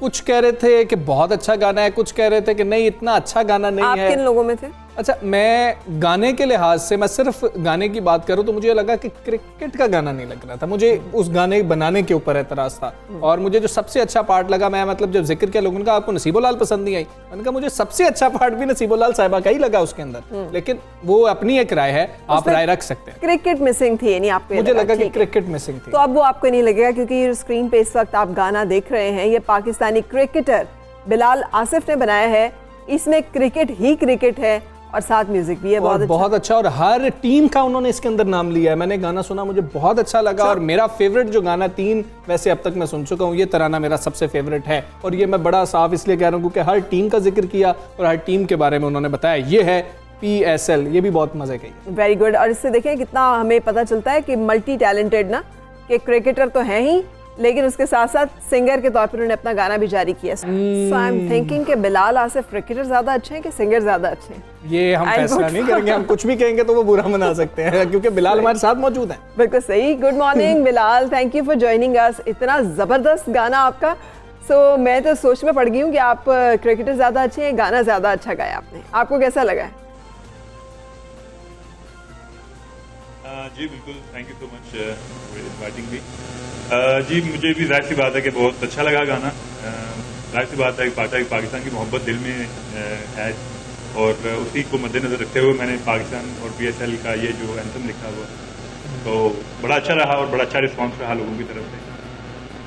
कुछ कह रहे थे कि बहुत अच्छा गाना है, कुछ कह रहे थे कि नहीं इतना अच्छा गाना नहीं है। आप किन लोगों में थे? अच्छा, मैं गाने के लिहाज से, मैं सिर्फ गाने की बात करूं तो मुझे लगा कि क्रिकेट का गाना नहीं लग रहा था, मुझे उस गाने बनाने के ऊपर एतराज था। और मुझे जो सबसे अच्छा पार्ट लगा, मैं मतलब जब जिक्र किया लोगों ने कहा आपको नसीबोलाल पसंद नहीं आई, मैंने कहा मुझे सबसे अच्छा पार्ट भी नसीबोलाल साहिबा का ही लगा उसके अंदर। लेकिन वो अपनी एक राय है, आप राय रख सकते हैं। क्रिकेट मिसिंग थी, यानी आपको मुझे लगा कि क्रिकेट मिसिंग थी। तो अब वो आपको नहीं लगेगा, क्योंकि स्क्रीन पे इस वक्त आप गाना देख रहे हैं, ये पाकिस्तानी क्रिकेटर बिलाल आसिफ ने बनाया है। इसमें क्रिकेट ही क्रिकेट है और साथ म्यूजिक भी है, बहुत अच्छा, और हर टीम का उन्होंने इसके अंदर नाम लिया है। मैंने गाना सुना, मुझे बहुत अच्छा लगा, और मेरा फेवरेट जो गाना 3 वैसे अब तक मैं सुन चुका हूँ, ये तराना मेरा सबसे फेवरेट है। और ये मैं बड़ा साफ इसलिए कह रहा हूँ क्योंकि हर टीम का जिक्र किया और हर टीम के बारे में उन्होंने बताया। ये है PSL, ये भी बहुत मजे की। Very good. और इससे देखें कितना हमें पता चलता है कि मल्टी टैलेंटेड ना, कि क्रिकेटर तो है ही, लेकिन उसके साथ साथ सिंगर के तौर पर उन्होंने अपना गाना भी जारी किया। सो आई एम थिंकिंग कि बिलाल आसिफ क्रिकेटर ज्यादा अच्छे हैं कि सिंगर ज्यादा अच्छे हैं? ये हम फैसला नहीं करेंगे, हम कुछ भी कहेंगे तो वो बुरा मना सकते हैं, क्योंकि बिलाल हमारे साथ मौजूद हैं। बिल्कुल सही। Good morning Bilal, thank you for joining us. इतना जबरदस्त गाना आपका। सो मैं तो सोच में पड़ गई हूँ कि आप क्रिकेटर ज्यादा अच्छे हैं, गाना ज्यादा अच्छा गाया आपने। आपको कैसा लगा है? जी बिल्कुल, thank you so much for inviting me. जी मुझे भी जाहिर सी बात है कि बहुत अच्छा लगा गाना। जाहिर सी बात है कि पाकिस्तान की मोहब्बत दिल में है और उसी को मद्देनजर रखते हुए मैंने पाकिस्तान और PSL का ये जो एंथम लिखा हुआ तो बड़ा अच्छा रहा और बड़ा अच्छा रिस्पॉन्स रहा लोगों की तरफ से।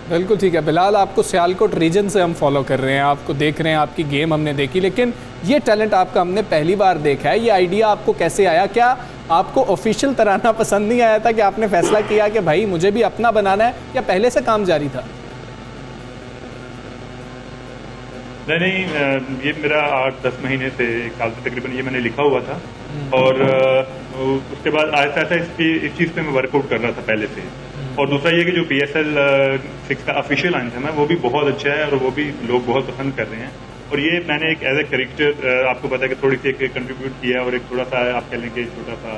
बिल्कुल ठीक है बिलाल, आपको सियालकोट रीजन से हम फॉलो कर रहे हैं, आपको देख रहे हैं, आपकी गेम हमने देखी, लेकिन ये टैलेंट आपका हमने पहली बार देखा है। ये आइडिया आपको कैसे आया? क्या आपको ऑफिशियल तराना पसंद नहीं आया था कि आपने फैसला किया कि भाई मुझे भी अपना बनाना है, या पहले से काम जारी था? नहीं, ये मेरा 8-10 महीने से, 1 साल से तकरीबन ये मैंने लिखा हुआ था और उसके बाद आहिस्ता आहिस्ता इस चीज़ पे मैं वर्कआउट कर रहा था पहले से। और दूसरा ये कि जो PSL 6 का ऑफिशियल एंथम है वो भी बहुत अच्छा है और वो भी लोग बहुत पसंद कर रहे हैं। और ये मैंने एक एज ए कैरेक्टर आपको पता है कि थोड़ी सी एक कंट्रीब्यूट किया और एक थोड़ा सा आप कह लें कि छोटा सा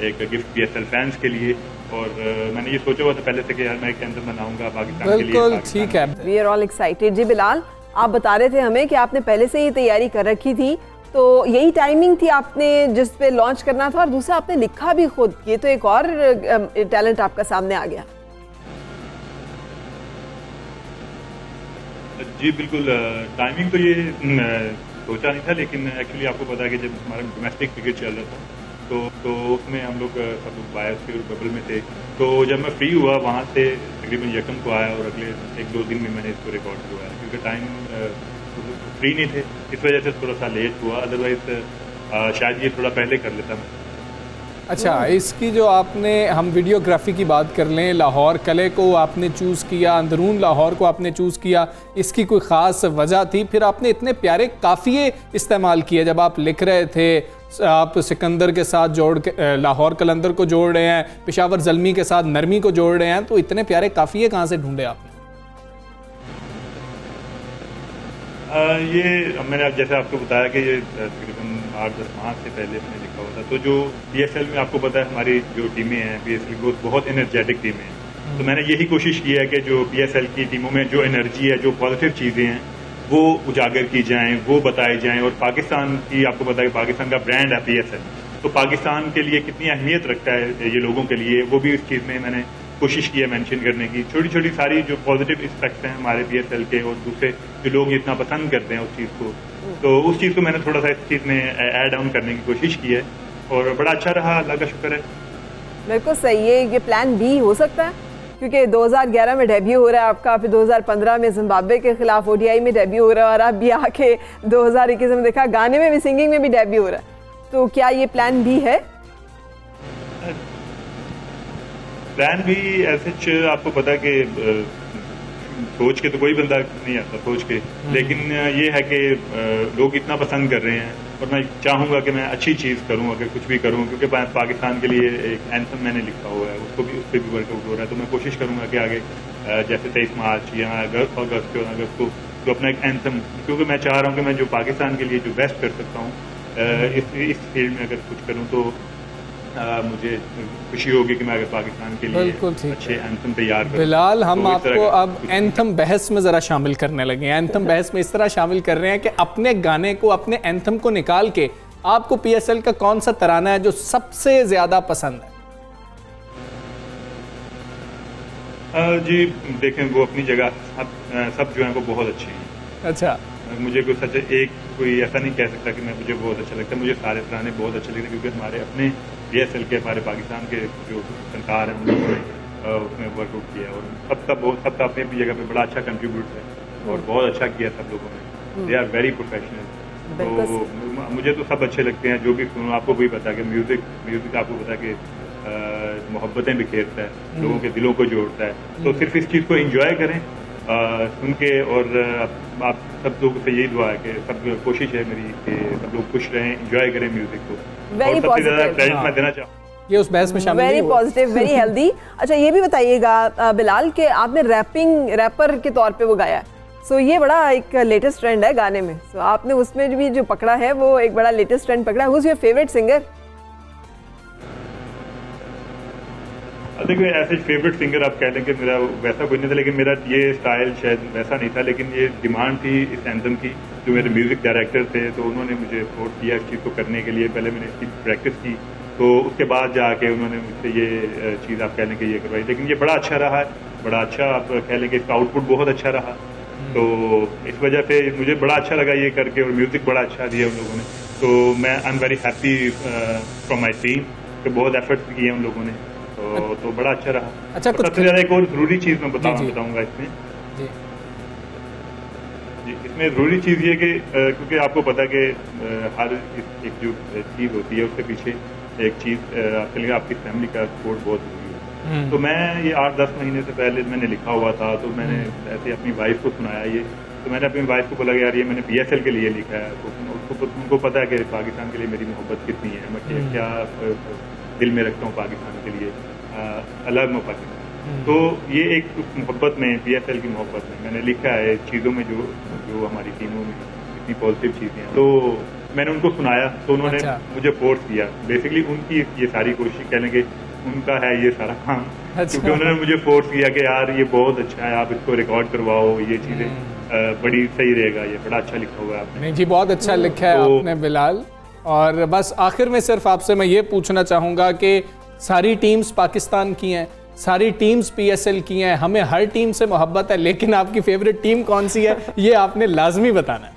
एक गिफ्ट PSL फैंस के लिए। और मैंने ये सोचा हुआ था पहले से कि यार मैं एक एंथम बनाऊंगा पाकिस्तान के लिए। बिल्कुल ठीक है, वी आर ऑल एक्साइटेड। जी बिलाल, आप बता रहे थे हमें कि आपने पहले से ही तैयारी कर रखी थी, तो यही टाइमिंग थी आपने जिस पे लॉन्च करना था, और दूसरा आपने लिखा भी खुद, ये तो एक और टैलेंट आपका सामने आ गया। जी बिल्कुल, टाइमिंग तो ये सोचा नहीं था, लेकिन एक्चुअली आपको पता है कि जब हमारा डोमेस्टिक क्रिकेट चल रहा था तो उसमें हम लोग सब लोग बायोस्फीयर बबल में थे। तो जब मैं फ्री हुआ वहाँ से तकरीबन यकम को आया और अगले 1-2 दिन में मैंने इसको रिकॉर्ड करवाया, क्योंकि टाइम फ्री नहीं थे, इस वजह से थोड़ा सा लेट हुआ। अदरवाइज शायद ये थोड़ा पहले कर लेता मैं। अच्छा, इसकी जो आपने, हम वीडियोग्राफी की बात कर लें, लाहौर कले को आपने चूज़ किया, अंदरून लाहौर को आपने चूज़ किया, इसकी कोई ख़ास वजह थी? फिर आपने इतने प्यारे काफ़िए इस्तेमाल किए जब आप लिख रहे थे, आप सिकंदर के साथ जोड़ के लाहौर कलंदर को जोड़ रहे हैं, पेशावर ज़ल्मी के साथ नरमी को जोड़ रहे हैं, तो इतने प्यारे काफ़िए कहाँ से ढूंढे आपने? ये मैंने जैसे आपको बताया कि ये तकरीबन 8-10 माह से पहले मैंने लिखा हुआ था। तो जो PSL में आपको पता है हमारी जो टीमें हैं PSL की बहुत एनर्जेटिक टीमें हैं, तो मैंने यही कोशिश की है कि जो PSL की टीमों में जो एनर्जी है, जो पॉजिटिव चीज़ें हैं वो उजागर की जाएं, वो बताई जाएं। और पाकिस्तान की आपको पता है कि पाकिस्तान का ब्रांड है PSL, तो पाकिस्तान के लिए कितनी अहमियत रखता है ये लोगों के लिए, वो भी इस चीज़ में मैंने कोशिश की है मेंशन करने की। छोटी छोटी सारी जो पॉजिटिव एस्पेक्ट्स हैं हमारे PSL के और दूसरे जो लोग इतना पसंद करते हैं उस चीज़ को, तो उस चीज़ को मैंने थोड़ा सा इस चीज़ में ऐड ऑन करने की कोशिश की है और बड़ा अच्छा रहा, अल्लाह का शुक्र है। बिल्कुल सही है। ये प्लान B हो सकता है, क्योंकि 2011 में डेब्यू हो रहा है आपका, फिर 2015 में जिम्बाब्वे के खिलाफ ODI में डेब्यू हो रहा है, और अब भी आके 2021 में देखा गाने में भी, सिंगिंग में भी डेब्यू हो रहा है, तो क्या ये प्लान B है? प्लान भी ऐसे आपको पता है कि सोच के तो कोई बंदा नहीं आता सोच के, लेकिन ये है कि लोग इतना पसंद कर रहे हैं और मैं चाहूँगा कि मैं अच्छी चीज़ करूँ, अगर कुछ भी करूँ, क्योंकि पाकिस्तान के लिए एक एंथम मैंने लिखा हुआ है, उसको भी, उस पर भी वर्कआउट हो रहा है। तो मैं कोशिश करूँगा कि आगे जैसे 23 मार्च या अगस्त को जो अपना एक एंथम, क्योंकि मैं चाह रहा हूँ कि मैं जो पाकिस्तान के लिए जो बेस्ट कर सकता हूँ इस फील्ड में अगर कुछ करूँ तो मुझे खुशी होगी कि मैं अगर पाकिस्तान के लिए अच्छे एंथम तैयार करूं। बिलाल, हम तो आपको अब एंथम बहस में ज़रा शामिल करने लगे हैं। एंथम बहस में इस तरह शामिल कर रहे हैं कि अपने गाने को, अपने एंथम को निकाल के आपको PSL का कौन सा तराना है जो सबसे ज़्यादा पसंद है? जी देखें, वो अपनी जगह सब जो है वो बहुत अच्छे हैं। अच्छा, मुझे कोई सच एक कोई ऐसा नहीं कह सकता कि मुझे बहुत अच्छा लगता है, मुझे सारे तराने बहुत अच्छे लगते हैं, क्योंकि हमारे अपने PSL के, हमारे पाकिस्तान के जो फनकार हैं उन्होंने उसमें वर्कआउट किया और सबका अपनी अपनी जगह पे बड़ा अच्छा कंट्रीब्यूट है और बहुत अच्छा किया सब लोगों ने। They are very professional. तो मुझे तो सब अच्छे लगते हैं जो भी सुनो। आपको भी पता है कि म्यूजिक आपको पता है कि मोहब्बतें बिखेरता है, लोगों के दिलों को जोड़ता है। तो सिर्फ इस चीज़ को एंजॉय करें सुन के, और आप सब लोगों से यही दुआ है कि सब कोशिश है मेरी कि सब लोग खुश रहें, एंजॉय करें म्यूजिक को। वेरी पॉजिटिव मैं देना चाहूँ ये उस बहस में शामिल वेरी पॉजिटिव, वेरी हेल्दी। अच्छा, ये भी बताइएगा बिलाल कि आपने रैपर के तौर पे वो गाया है, सो ये बड़ा एक लेटेस्ट ट्रेंड है गाने में, सो आपने उसमें भी जो पकड़ा है वो एक बड़ा लेटेस्ट ट्रेंड पकड़ा है। Who is your favourite singer? देखिए, ऐसे फेवरेट सिंगर आप कह लें कि मेरा वैसा कोई नहीं था, लेकिन मेरा ये स्टाइल शायद वैसा नहीं था, लेकिन ये डिमांड थी इस एंथम की। जो मेरे म्यूजिक डायरेक्टर थे तो उन्होंने मुझे सपोर्ट किया इस चीज़ को करने के लिए। पहले मैंने इसकी प्रैक्टिस की तो उसके बाद जाके उन्होंने मुझसे ये चीज़ आप कह लें कि ये करवाई, लेकिन ये बड़ा अच्छा रहा है, बड़ा अच्छा आप कह लें कि इसका आउटपुट बहुत अच्छा रहा। तो इस वजह से मुझे बड़ा अच्छा लगा ये करके, और म्यूज़िक बड़ा अच्छा दिया उन लोगों ने। तो मैं I am very happy from my team कि बहुत एफर्ट्स किए उन लोगों ने, तो बड़ा अच्छा रहा। अच्छा, सबसे ज़्यादा एक और ज़रूरी चीज़ मैं बताऊँगा इसमें जी, इसमें ज़रूरी चीज़ ये कि क्योंकि आपको पता है कि हर एक जो चीज़ होती है उसके पीछे एक चीज़ आपकी फैमिली का सपोर्ट बहुत ज़रूरी है। तो मैं ये 8-10 महीने से पहले मैंने लिखा हुआ था, तो मैंने ऐसे अपनी वाइफ को सुनाया ये, तो मैंने अपनी वाइफ को बोला कि यार ये मैंने PSL के लिए लिखा है। तो उनको पता है कि पाकिस्तान के लिए मेरी मोहब्बत कितनी है, मैं क्या दिल में रखता हूँ पाकिस्तान के लिए, अलग में पाकिस्तान। तो ये एक मोहब्बत में, PSL की मोहब्बत में मैंने लिखा है चीज़ों में जो हमारी टीमों में इतनी पॉजिटिव चीज़ें हैं। तो मैंने उनको सुनाया, तो उन्होंने मुझे फोर्स किया। बेसिकली उनकी ये सारी कोशिश कह लेंगे उनका है ये सारा काम, क्योंकि उन्होंने मुझे फोर्स किया कि यार ये बहुत अच्छा है, आप इसको रिकॉर्ड करवाओ, ये चीज़ें बड़ी सही रहेगा, ये बड़ा अच्छा लिखा हुआ है आपने। नहीं जी, बहुत अच्छा लिखा है आपने बिलाल। और बस आखिर में सिर्फ आपसे मैं ये पूछना चाहूँगा कि सारी टीम्स पाकिस्तान की हैं, सारी टीम्स PSL की हैं, हमें हर टीम से मोहब्बत है, लेकिन आपकी फेवरेट टीम कौन सी है ये आपने लाजमी बताना है।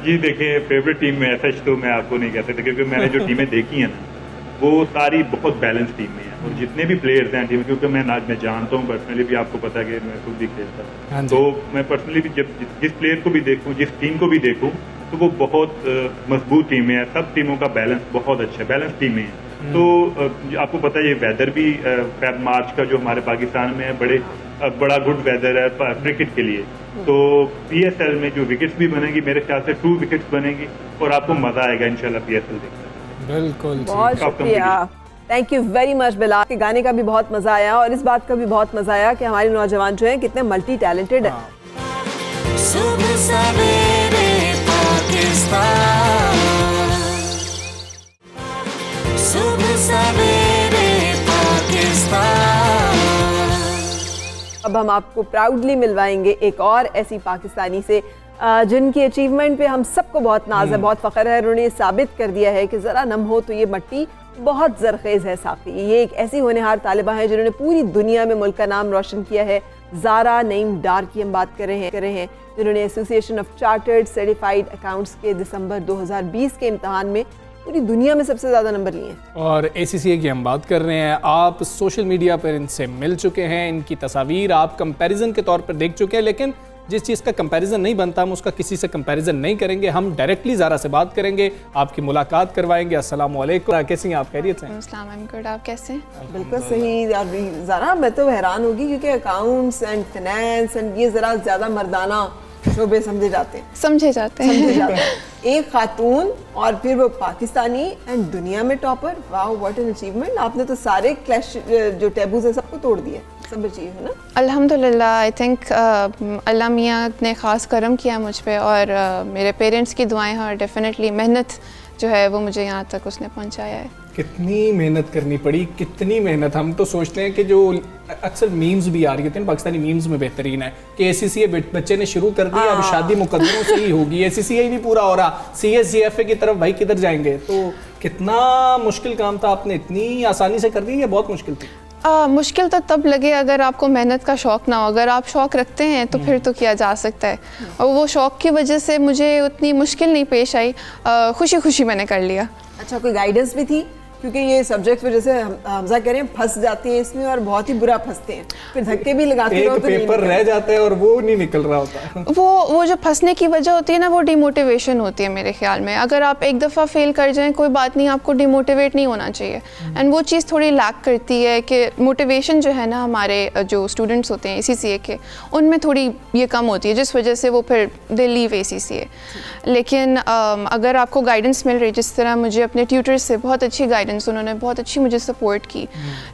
जी देखिए, फेवरेट टीम में ऐसा तो मैं आपको नहीं कह सकता, क्योंकि मैंने जो टीमें देखी हैं ना वो सारी बहुत बैलेंस टीमें हैं, और जितने भी प्लेयर्स हैं टीम, क्योंकि मैं जानता हूँ पर्सनली भी, आपको पता है कि मैं खुद भी खेलता हूँ, तो मैं पर्सनली भी जब जिस प्लेयर को भी देखूँ, जिस टीम को भी देखूँ, तो वो बहुत मजबूत टीमें हैं। सब टीमों का बैलेंस बहुत अच्छा है, बैलेंस टीमें हैं। तो आपको पता है ये वेदर भी मार्च का जो हमारे पाकिस्तान में है, बड़ा गुड वेदर है क्रिकेट के लिए। तो PSL में जो विकेट्स भी बनेगी, मेरे ख्याल से 2 विकेट्स बनेगी, और आपको मजा आएगा इंशाल्लाह PSL देखकर। बिल्कुल, बहुत शुक्रिया, thank you very much Bilal. के गाने का भी बहुत मजा आया, और इस बात का भी बहुत मजा आया कि हमारे नौजवान जो हैं कितने मल्टी टैलेंटेड हैं। सुबह सवेरे पाकिस्तान, सुबह सवेरे पाकिस्तान। अब हम आपको प्राउडली मिलवाएंगे एक और ऐसी पाकिस्तानी से जिनकी अचीवमेंट पे हम सबको बहुत नाज है, बहुत फ़ख्र है। उन्होंने साबित कर दिया है कि ज़रा नम हो तो ये मट्टी बहुत ज़रखेज़ है साक़ी। ये एक ऐसी होनहार तालिबा है जिन्होंने पूरी दुनिया में मुल्क का नाम रोशन किया है। ज़ारा नईम डार की हम बात कर रहे हैं जिन्होंने association of chartered certified accounts के दिसंबर 2020 के इम्तहान में पूरी दुनिया में सबसे ज़्यादा नंबर लिए हैं। और ACCA की हम बात कर रहे हैं। आप सोशल मीडिया पर इनसे मिल चुके हैं, इनकी तस्वीर आप कंपैरिजन के तौर पर देख चुके हैं, लेकिन जिस चीज़ का कंपैरिजन नहीं बनता हम उसका किसी से कंपैरिजन नहीं करेंगे। हम डायरेक्टली ज़ारा से बात करेंगे, आपकी मुलाकात करवाएंगे। अस्सलाम वालेकुम, कैसी हैं आप? खैरियत हैं? अस्सलाम वालेकुम, आप कैसे हैं? बिल्कुल सही। ज़ारा मैं तो हैरान होगी क्योंकि अकाउंट्स एंड फाइनेंस एंड ये ज़रा ज़्यादा मर्दाना शोबे समझे जाते हैं। एक खातून और फिर वो पाकिस्तानी एंड दुनिया में topper. Wow, what an achievement. आपने तो सारे क्लैश जो टैबूज है सबको तोड़ दिया, सब अचीव है ना। अल्हम्दुलिल्लाह, आई थिंक अल्लाह मियाँ ने ख़ास करम किया मुझ पे, और मेरे पेरेंट्स की दुआएं हैं, और डेफिनेटली मेहनत जो है वो मुझे यहाँ तक उसने पहुँचाया है। कितनी मेहनत करनी पड़ी, कितनी मेहनत। हम तो सोचते हैं कि जो अक्सर मीम्स भी आ रही होती हैं, पाकिस्तानी मीम्स में बेहतरीन है कि ACCA बच्चे ने शुरू कर दिया, अब शादी मुकद्दरों से ही होगी, ACCA ही नहीं पूरा हो रहा, CSGFA की तरफ भाई किधर जाएंगे। तो कितना मुश्किल काम था, आपने इतनी आसानी से कर दी, ये बहुत मुश्किल थी। मुश्किल तो तब लगे अगर आपको मेहनत का शौक़ ना हो। अगर आप शौक़ रखते हैं तो फिर तो किया जा सकता है, और वो शौक़ की वजह से मुझे उतनी मुश्किल नहीं पेश आई, खुशी खुशी मैंने कर लिया। अच्छा, कोई गाइडेंस भी थी? क्योंकि ये सब्जेक्ट जैसे हमजा कह रहे हैं फंस जाते हैं इसमें, और बहुत ही बुरा फंसते हैं, फिर धक्के भी लगाते रहो तो पेपर रह जाता है और वो नहीं निकल रहा होता। वो जो फंसने की वजह होती है ना, वो डिमोटिवेशन होती है मेरे ख्याल में। अगर आप एक दफ़ा फेल कर जाएं कोई बात नहीं, आपको डिमोटिवेट नहीं होना चाहिए। एंड वो चीज़ थोड़ी लैक करती है कि मोटिवेशन जो है ना हमारे जो स्टूडेंट्स होते हैं ACCA के, उनमें थोड़ी ये कम होती है, जिस वजह से वो फिर दे लीव ACCA। लेकिन अगर आपको गाइडेंस मिल रही, जिस तरह मुझे अपने ट्यूटर्स से बहुत अच्छी गाइडेंस, उन्होंने बहुत अच्छी मुझे सपोर्ट की,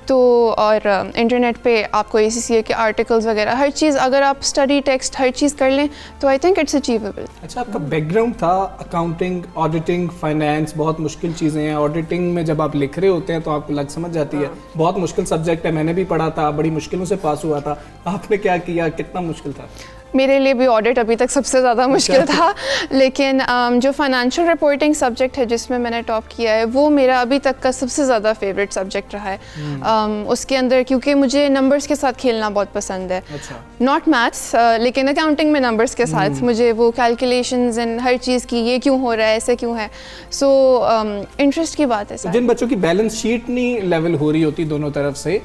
तो और इंटरनेट पे आपको ACCA के आर्टिकल्स वगैरह हर चीज़, अगर आप स्टडी टेक्स्ट हर चीज़ कर लें तो आई थिंक इट्स अचीवेबल। अच्छा, आपका बैकग्राउंड था अकाउंटिंग, ऑडिटिंग, फाइनेंस, बहुत मुश्किल चीज़ें हैं। ऑडिटिंग में जब आप लिख रहे होते हैं तो आपको लग समझ जाती है, बहुत मुश्किल सब्जेक्ट है, मैंने भी पढ़ा था, बड़ी मुश्किलों से पास हुआ था। आपने क्या किया, कितना मुश्किल था? मेरे लिए भी ऑडिट अभी तक सबसे ज़्यादा मुश्किल था, लेकिन जो फाइनेंशियल रिपोर्टिंग सब्जेक्ट है जिसमें मैंने टॉप किया है वो मेरा अभी तक का सबसे ज़्यादा फेवरेट सब्जेक्ट रहा है। उसके अंदर क्योंकि मुझे नंबर्स के साथ खेलना बहुत पसंद है, नॉट मैथ्स लेकिन अकाउंटिंग में नंबर्स के साथ मुझे वो कैलकुलेशंस एंड हर चीज़ की ये क्यों हो रहा है, ऐसे क्यों है, सो इंटरेस्ट की बात है। जिन बच्चों की बैलेंस शीट नहीं लेवल हो रही होती दोनों तरफ से,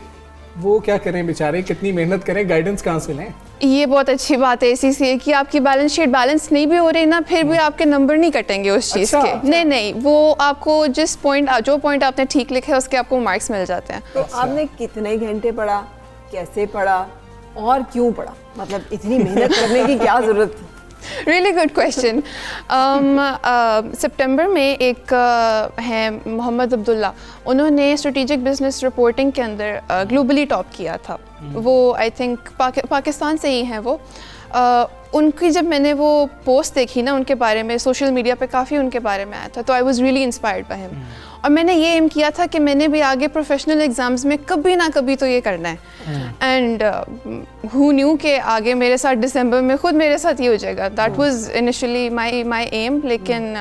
वो क्या करें बेचारे, कितनी मेहनत करें, गाइडेंस कहाँ से लें? ये बहुत अच्छी बात है ACCA कि आपकी बैलेंस शीट बैलेंस नहीं भी हो रही ना, फिर भी आपके नंबर नहीं कटेंगे उस चीज़ के। नहीं, वो आपको जो पॉइंट आपने ठीक लिखे है उसके आपको मार्क्स मिल जाते हैं। तो आपने कितने घंटे पढ़ा, कैसे पढ़ा और क्यों पढ़ा? मतलब इतनी मेहनत करने की क्या ज़रूरत थी? Really good question. सितंबर में एक हैं मोहम्मद अब्दुल्ला, उन्होंने स्ट्रेटेजिक बिजनेस रिपोर्टिंग के अंदर ग्लोबली टॉप किया था। वो आई थिंक पाकिस्तान से ही हैं वो। उनकी जब मैंने वो पोस्ट देखी ना उनके बारे में, सोशल मीडिया पे काफ़ी उनके बारे में आया था, तो I was really inspired by him. और मैंने ये एम किया था कि मैंने भी आगे प्रोफेशनल एग्ज़ाम्स में कभी ना कभी तो ये करना है। एंड हु न्यू के आगे मेरे साथ दिसंबर में खुद मेरे साथ ये हो जाएगा। That was initially my aim, लेकिन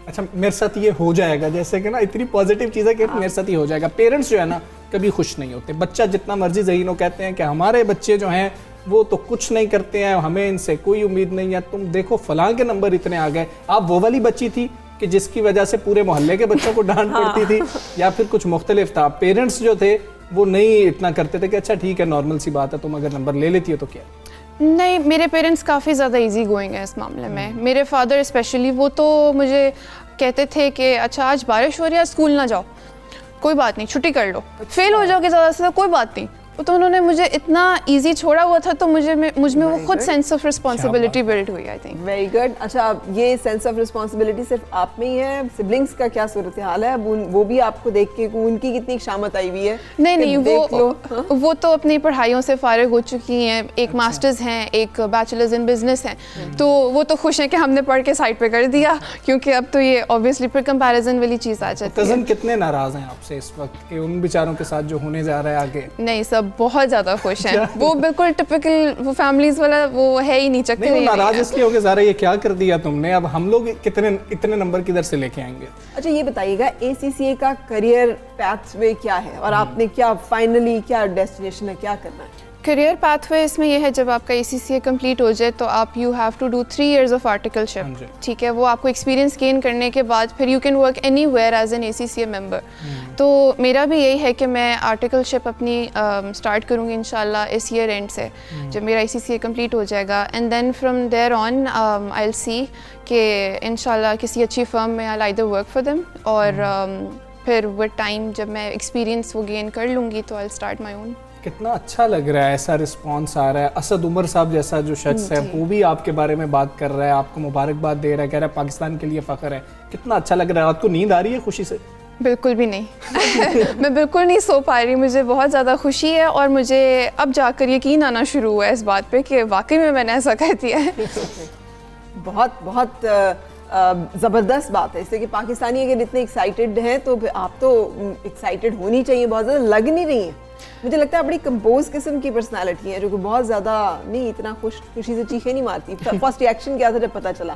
अच्छा मेरे साथ ये हो जाएगा, जैसे कि ना इतनी पॉजिटिव चीज़ है कि मेरे साथ ही हो जाएगा। पेरेंट्स जो है ना कभी खुश नहीं होते, बच्चा जितना मर्जी ज़हीनो कहते हैं कि हमारे बच्चे जो हैं वो तो कुछ नहीं करते हैं, हमें इनसे कोई उम्मीद नहीं है, तुम देखो फलां के नंबर इतने आ गए। आप वो वाली बच्ची थी कि जिसकी वजह से पूरे मोहल्ले के बच्चों को डांट पड़ती थी, या फिर कुछ मुख्तलिफ था? पेरेंट्स जो थे वो नहीं इतना करते थे कि अच्छा ठीक है नॉर्मल सी बात है, तुम अगर नंबर ले लेती हो तो क्या? नहीं, मेरे पेरेंट्स काफ़ी ज़्यादा इजी गोइंग है इस मामले में। मेरे फादर स्पेशली, वो तो मुझे कहते थे कि अच्छा आज बारिश हो रही है, स्कूल ना जाओ, कोई बात नहीं, छुट्टी कर लो, फेल हो जाओगे ज़्यादा से कोई बात नहीं। तो उन्होंने मुझे इतना इजी छोड़ा हुआ था, तो मुझ में वो खुद सेंस ऑफ रिस्पॉन्सिबिलिटी बिल्ड हुई, आई थिंक। Very good. अच्छा, ये सेंस ऑफ रिस्पॉन्सिबिलिटी सिर्फ आप में ही है? सिबलिंग्स का क्या सूरत हाल है? अब वो भी आपको देख के उनकी कितनी शामत आई हुई है? नहीं, वो तो अपनी पढ़ाइयों से फारिग हो चुकी हैं। एक मास्टर्स हैं, एक बैचलर्स इन बिजनेस हैं, तो वो तो खुश हैं कि हमने पढ़ के साइड पे कर दिया, क्योंकि अब तो ये ऑब्वियसली फिर कंपैरिजन वाली चीज़ आ जाती है। कज़न कितने नाराज़ हैं आपसे इस वक्त कि उन बेचारों के साथ जो होने जा रहा है आगे? नहीं, सब बहुत ज़्यादा खुश हैं। वो बिल्कुल टिपिकल वो फैमिलीज वाला वो है ही नहीं, चक्कर नहीं। नाराज इसलिए हो गए ज़रा, ये क्या कर दिया तुमने, अब हम लोग इतने नंबर किधर से लेके आएंगे? अच्छा ये बताइएगा, ACCA का करियर पाथवे क्या है और आपने क्या फाइनली क्या डेस्टिनेशन है, क्या करना है? करियर पाथवे इसमें यह है, जब आपका ACCA कंप्लीट हो जाए तो आप you have to do 3 years of articleship, ठीक है? वो आपको एक्सपीरियंस गेन करने के बाद फिर you can work anywhere as an ACCA member. तो मेरा भी यही है कि मैं आर्टिकलशिप अपनी स्टार्ट करूँगी इंशाल्लाह इस ईयर एंड से, जब मेरा ACCA कंप्लीट हो जाएगा। And then from there on I will see कि इंशाल्लाह किसी अच्छी फर्म में I either work for them, और फिर विद टाइम जब मैं एक्सपीरियंस वो गेन कर लूँगी तो I will start my own. कितना अच्छा लग रहा है, ऐसा रिस्पांस आ रहा है। असद उमर साहब जैसा जो शख्स है वो भी आपके बारे में बात कर रहा है, आपको मुबारकबाद दे रहा है, कह रहा है पाकिस्तान के लिए फ़ख्र है। कितना अच्छा लग रहा है। आपको नींद आ रही है खुशी से? बिल्कुल भी नहीं मैं बिल्कुल नहीं सो पा रही, मुझे बहुत ज़्यादा खुशी है, और मुझे अब जाकर यकीन आना शुरू हुआ है इस बात पे कि वाकई में मैंने ऐसा कर दिया है। बहुत बहुत ज़बरदस्त बात है, इसलिए कि पाकिस्तानी अगर इतने एक्साइटेड हैं तो आप तो एक्साइटेड होनी चाहिए, बहुत ज़्यादा लग नहीं रही हैं। मुझे लगता है बड़ी कंपोज किस्म की पर्सनालिटी है, जो कि बहुत ज़्यादा नहीं, इतना खुशी से चीखें नहीं मारती। फर्स्ट रिएक्शन क्या था जब पता चला?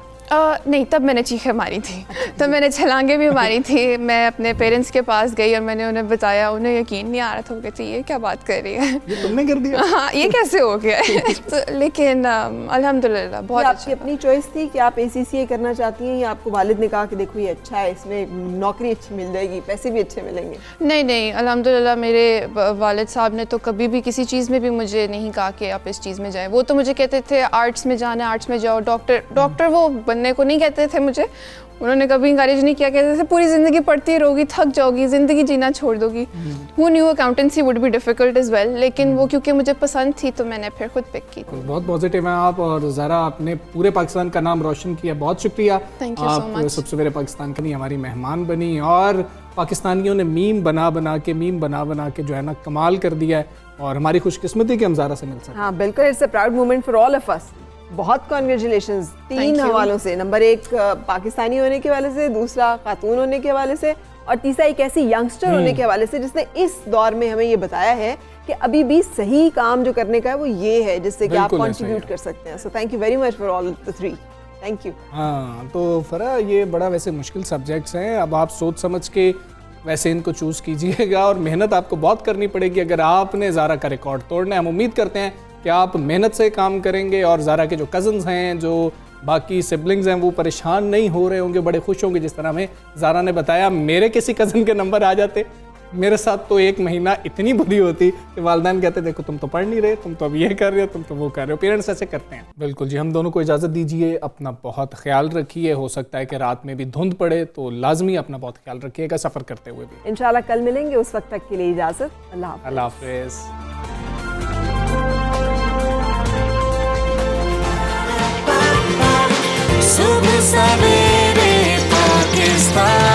नहीं, तब मैंने चीखें मारी थी, तब मैंने छलांगे भी मारी थी। मैं अपने पेरेंट्स के पास गई और मैंने उन्हें बताया, उन्हें यकीन नहीं आ रहा था। वो कहती ये क्या बात कर रही है, ये तुमने कर दिया? हाँ, ये कैसे हो गया तो लेकिन अल्हम्दुलिल्लाह बहुत आपकी अपनी चॉइस थी कि आप ACCA करना चाहती हैं, या आपको वालिद ने कहा कि देखो ये अच्छा है, इसमें नौकरी अच्छी मिल जाएगी, पैसे भी अच्छे मिलेंगे? नहीं, अल्हम्दुलिल्लाह मेरे वालिद साहब ने तो कभी भी किसी चीज़ में भी मुझे नहीं कहा कि आप इस चीज़ में जाएं। वो तो मुझे कहते थे आर्ट्स में जाना है, आर्ट्स में जाओ, डॉक्टर वो बनने को नहीं कहते थे मुझे, उन्होंने कभी इंकरेज नहीं किया, कहते थे पूरी ज़िंदगी पढ़ती रहोगी, थक जाओगी, ज़िंदगी जीना छोड़ दोगी। वो new accountancy would be difficult as well, लेकिन वो क्योंकि मुझे पसंद थी तो मैंने फिर खुद पिक की। बहुत पॉजिटिव हैं आप, और ज़रा आपने पूरे पाकिस्तान का नाम रोशन किया, बहुत शुक्रिया। आप सबसे सवेरे पाकिस्तान की हमारी मेहमान बनी, और पाकिस्तानियों ने मीम बना के जो है ना कमाल कर दिया है, और हमारी खुशकिस्मती कि हम ज़ारा से मिल सकते हैं। हाँ बिल्कुल, it's a proud moment for all of us. बहुत कॉन्ग्रेचुलेशंस 3 हवालों से। नंबर 1 पाकिस्तानी होने के हवाले से, दूसरा खातून होने के हवाले से, और तीसरा एक ऐसी यंगस्टर होने के हवाले से जिसने इस दौर में हमें ये बताया है कि अभी भी सही काम जो करने का है वो ये है जिससे कि आप बिल्कुल ऐसा ही कंट्रीब्यूट है। कर सकते हैं। So thank you very much for all the three, thank you. हाँ, तो फरा ये बड़ा वैसे मुश्किल सब्जेक्ट्स हैं, अब आप सोच समझ के वैसे इनको चूज़ कीजिएगा और मेहनत आपको बहुत करनी पड़ेगी अगर आपने ज़ारा का रिकॉर्ड तोड़ना है। हम उम्मीद करते हैं कि आप मेहनत से काम करेंगे और ज़ारा के जो कज़न्स हैं, जो बाकी सिबलिंग्स हैं, वो परेशान नहीं हो रहे होंगे, बड़े खुश होंगे। जिस तरह हमें ज़ारा ने बताया, मेरे किसी कज़न के नंबर आ जाते, मेरे साथ तो एक महीना इतनी बुरी होती कि वालिदैन कहते देखो तुम तो पढ़ नहीं रहे, तुम तो अब ये कर रहे हो, तुम तो वो कर रहे हो। पेरेंट्स ऐसे करते हैं। बिल्कुल जी, हम दोनों को इजाज़त दीजिए, अपना बहुत ख्याल रखिए। हो सकता है कि रात में भी धुंध पड़े, तो लाजमी अपना बहुत ख्याल रखिएगा सफ़र करते हुए भी। इंशाल्लाह कल मिलेंगे, उस वक्त तक के लिए इजाज़त। अल्लाह हाफ़िज़। अल्लाह हाफ़िज़। सुबह सवेरे पाकिस्तान।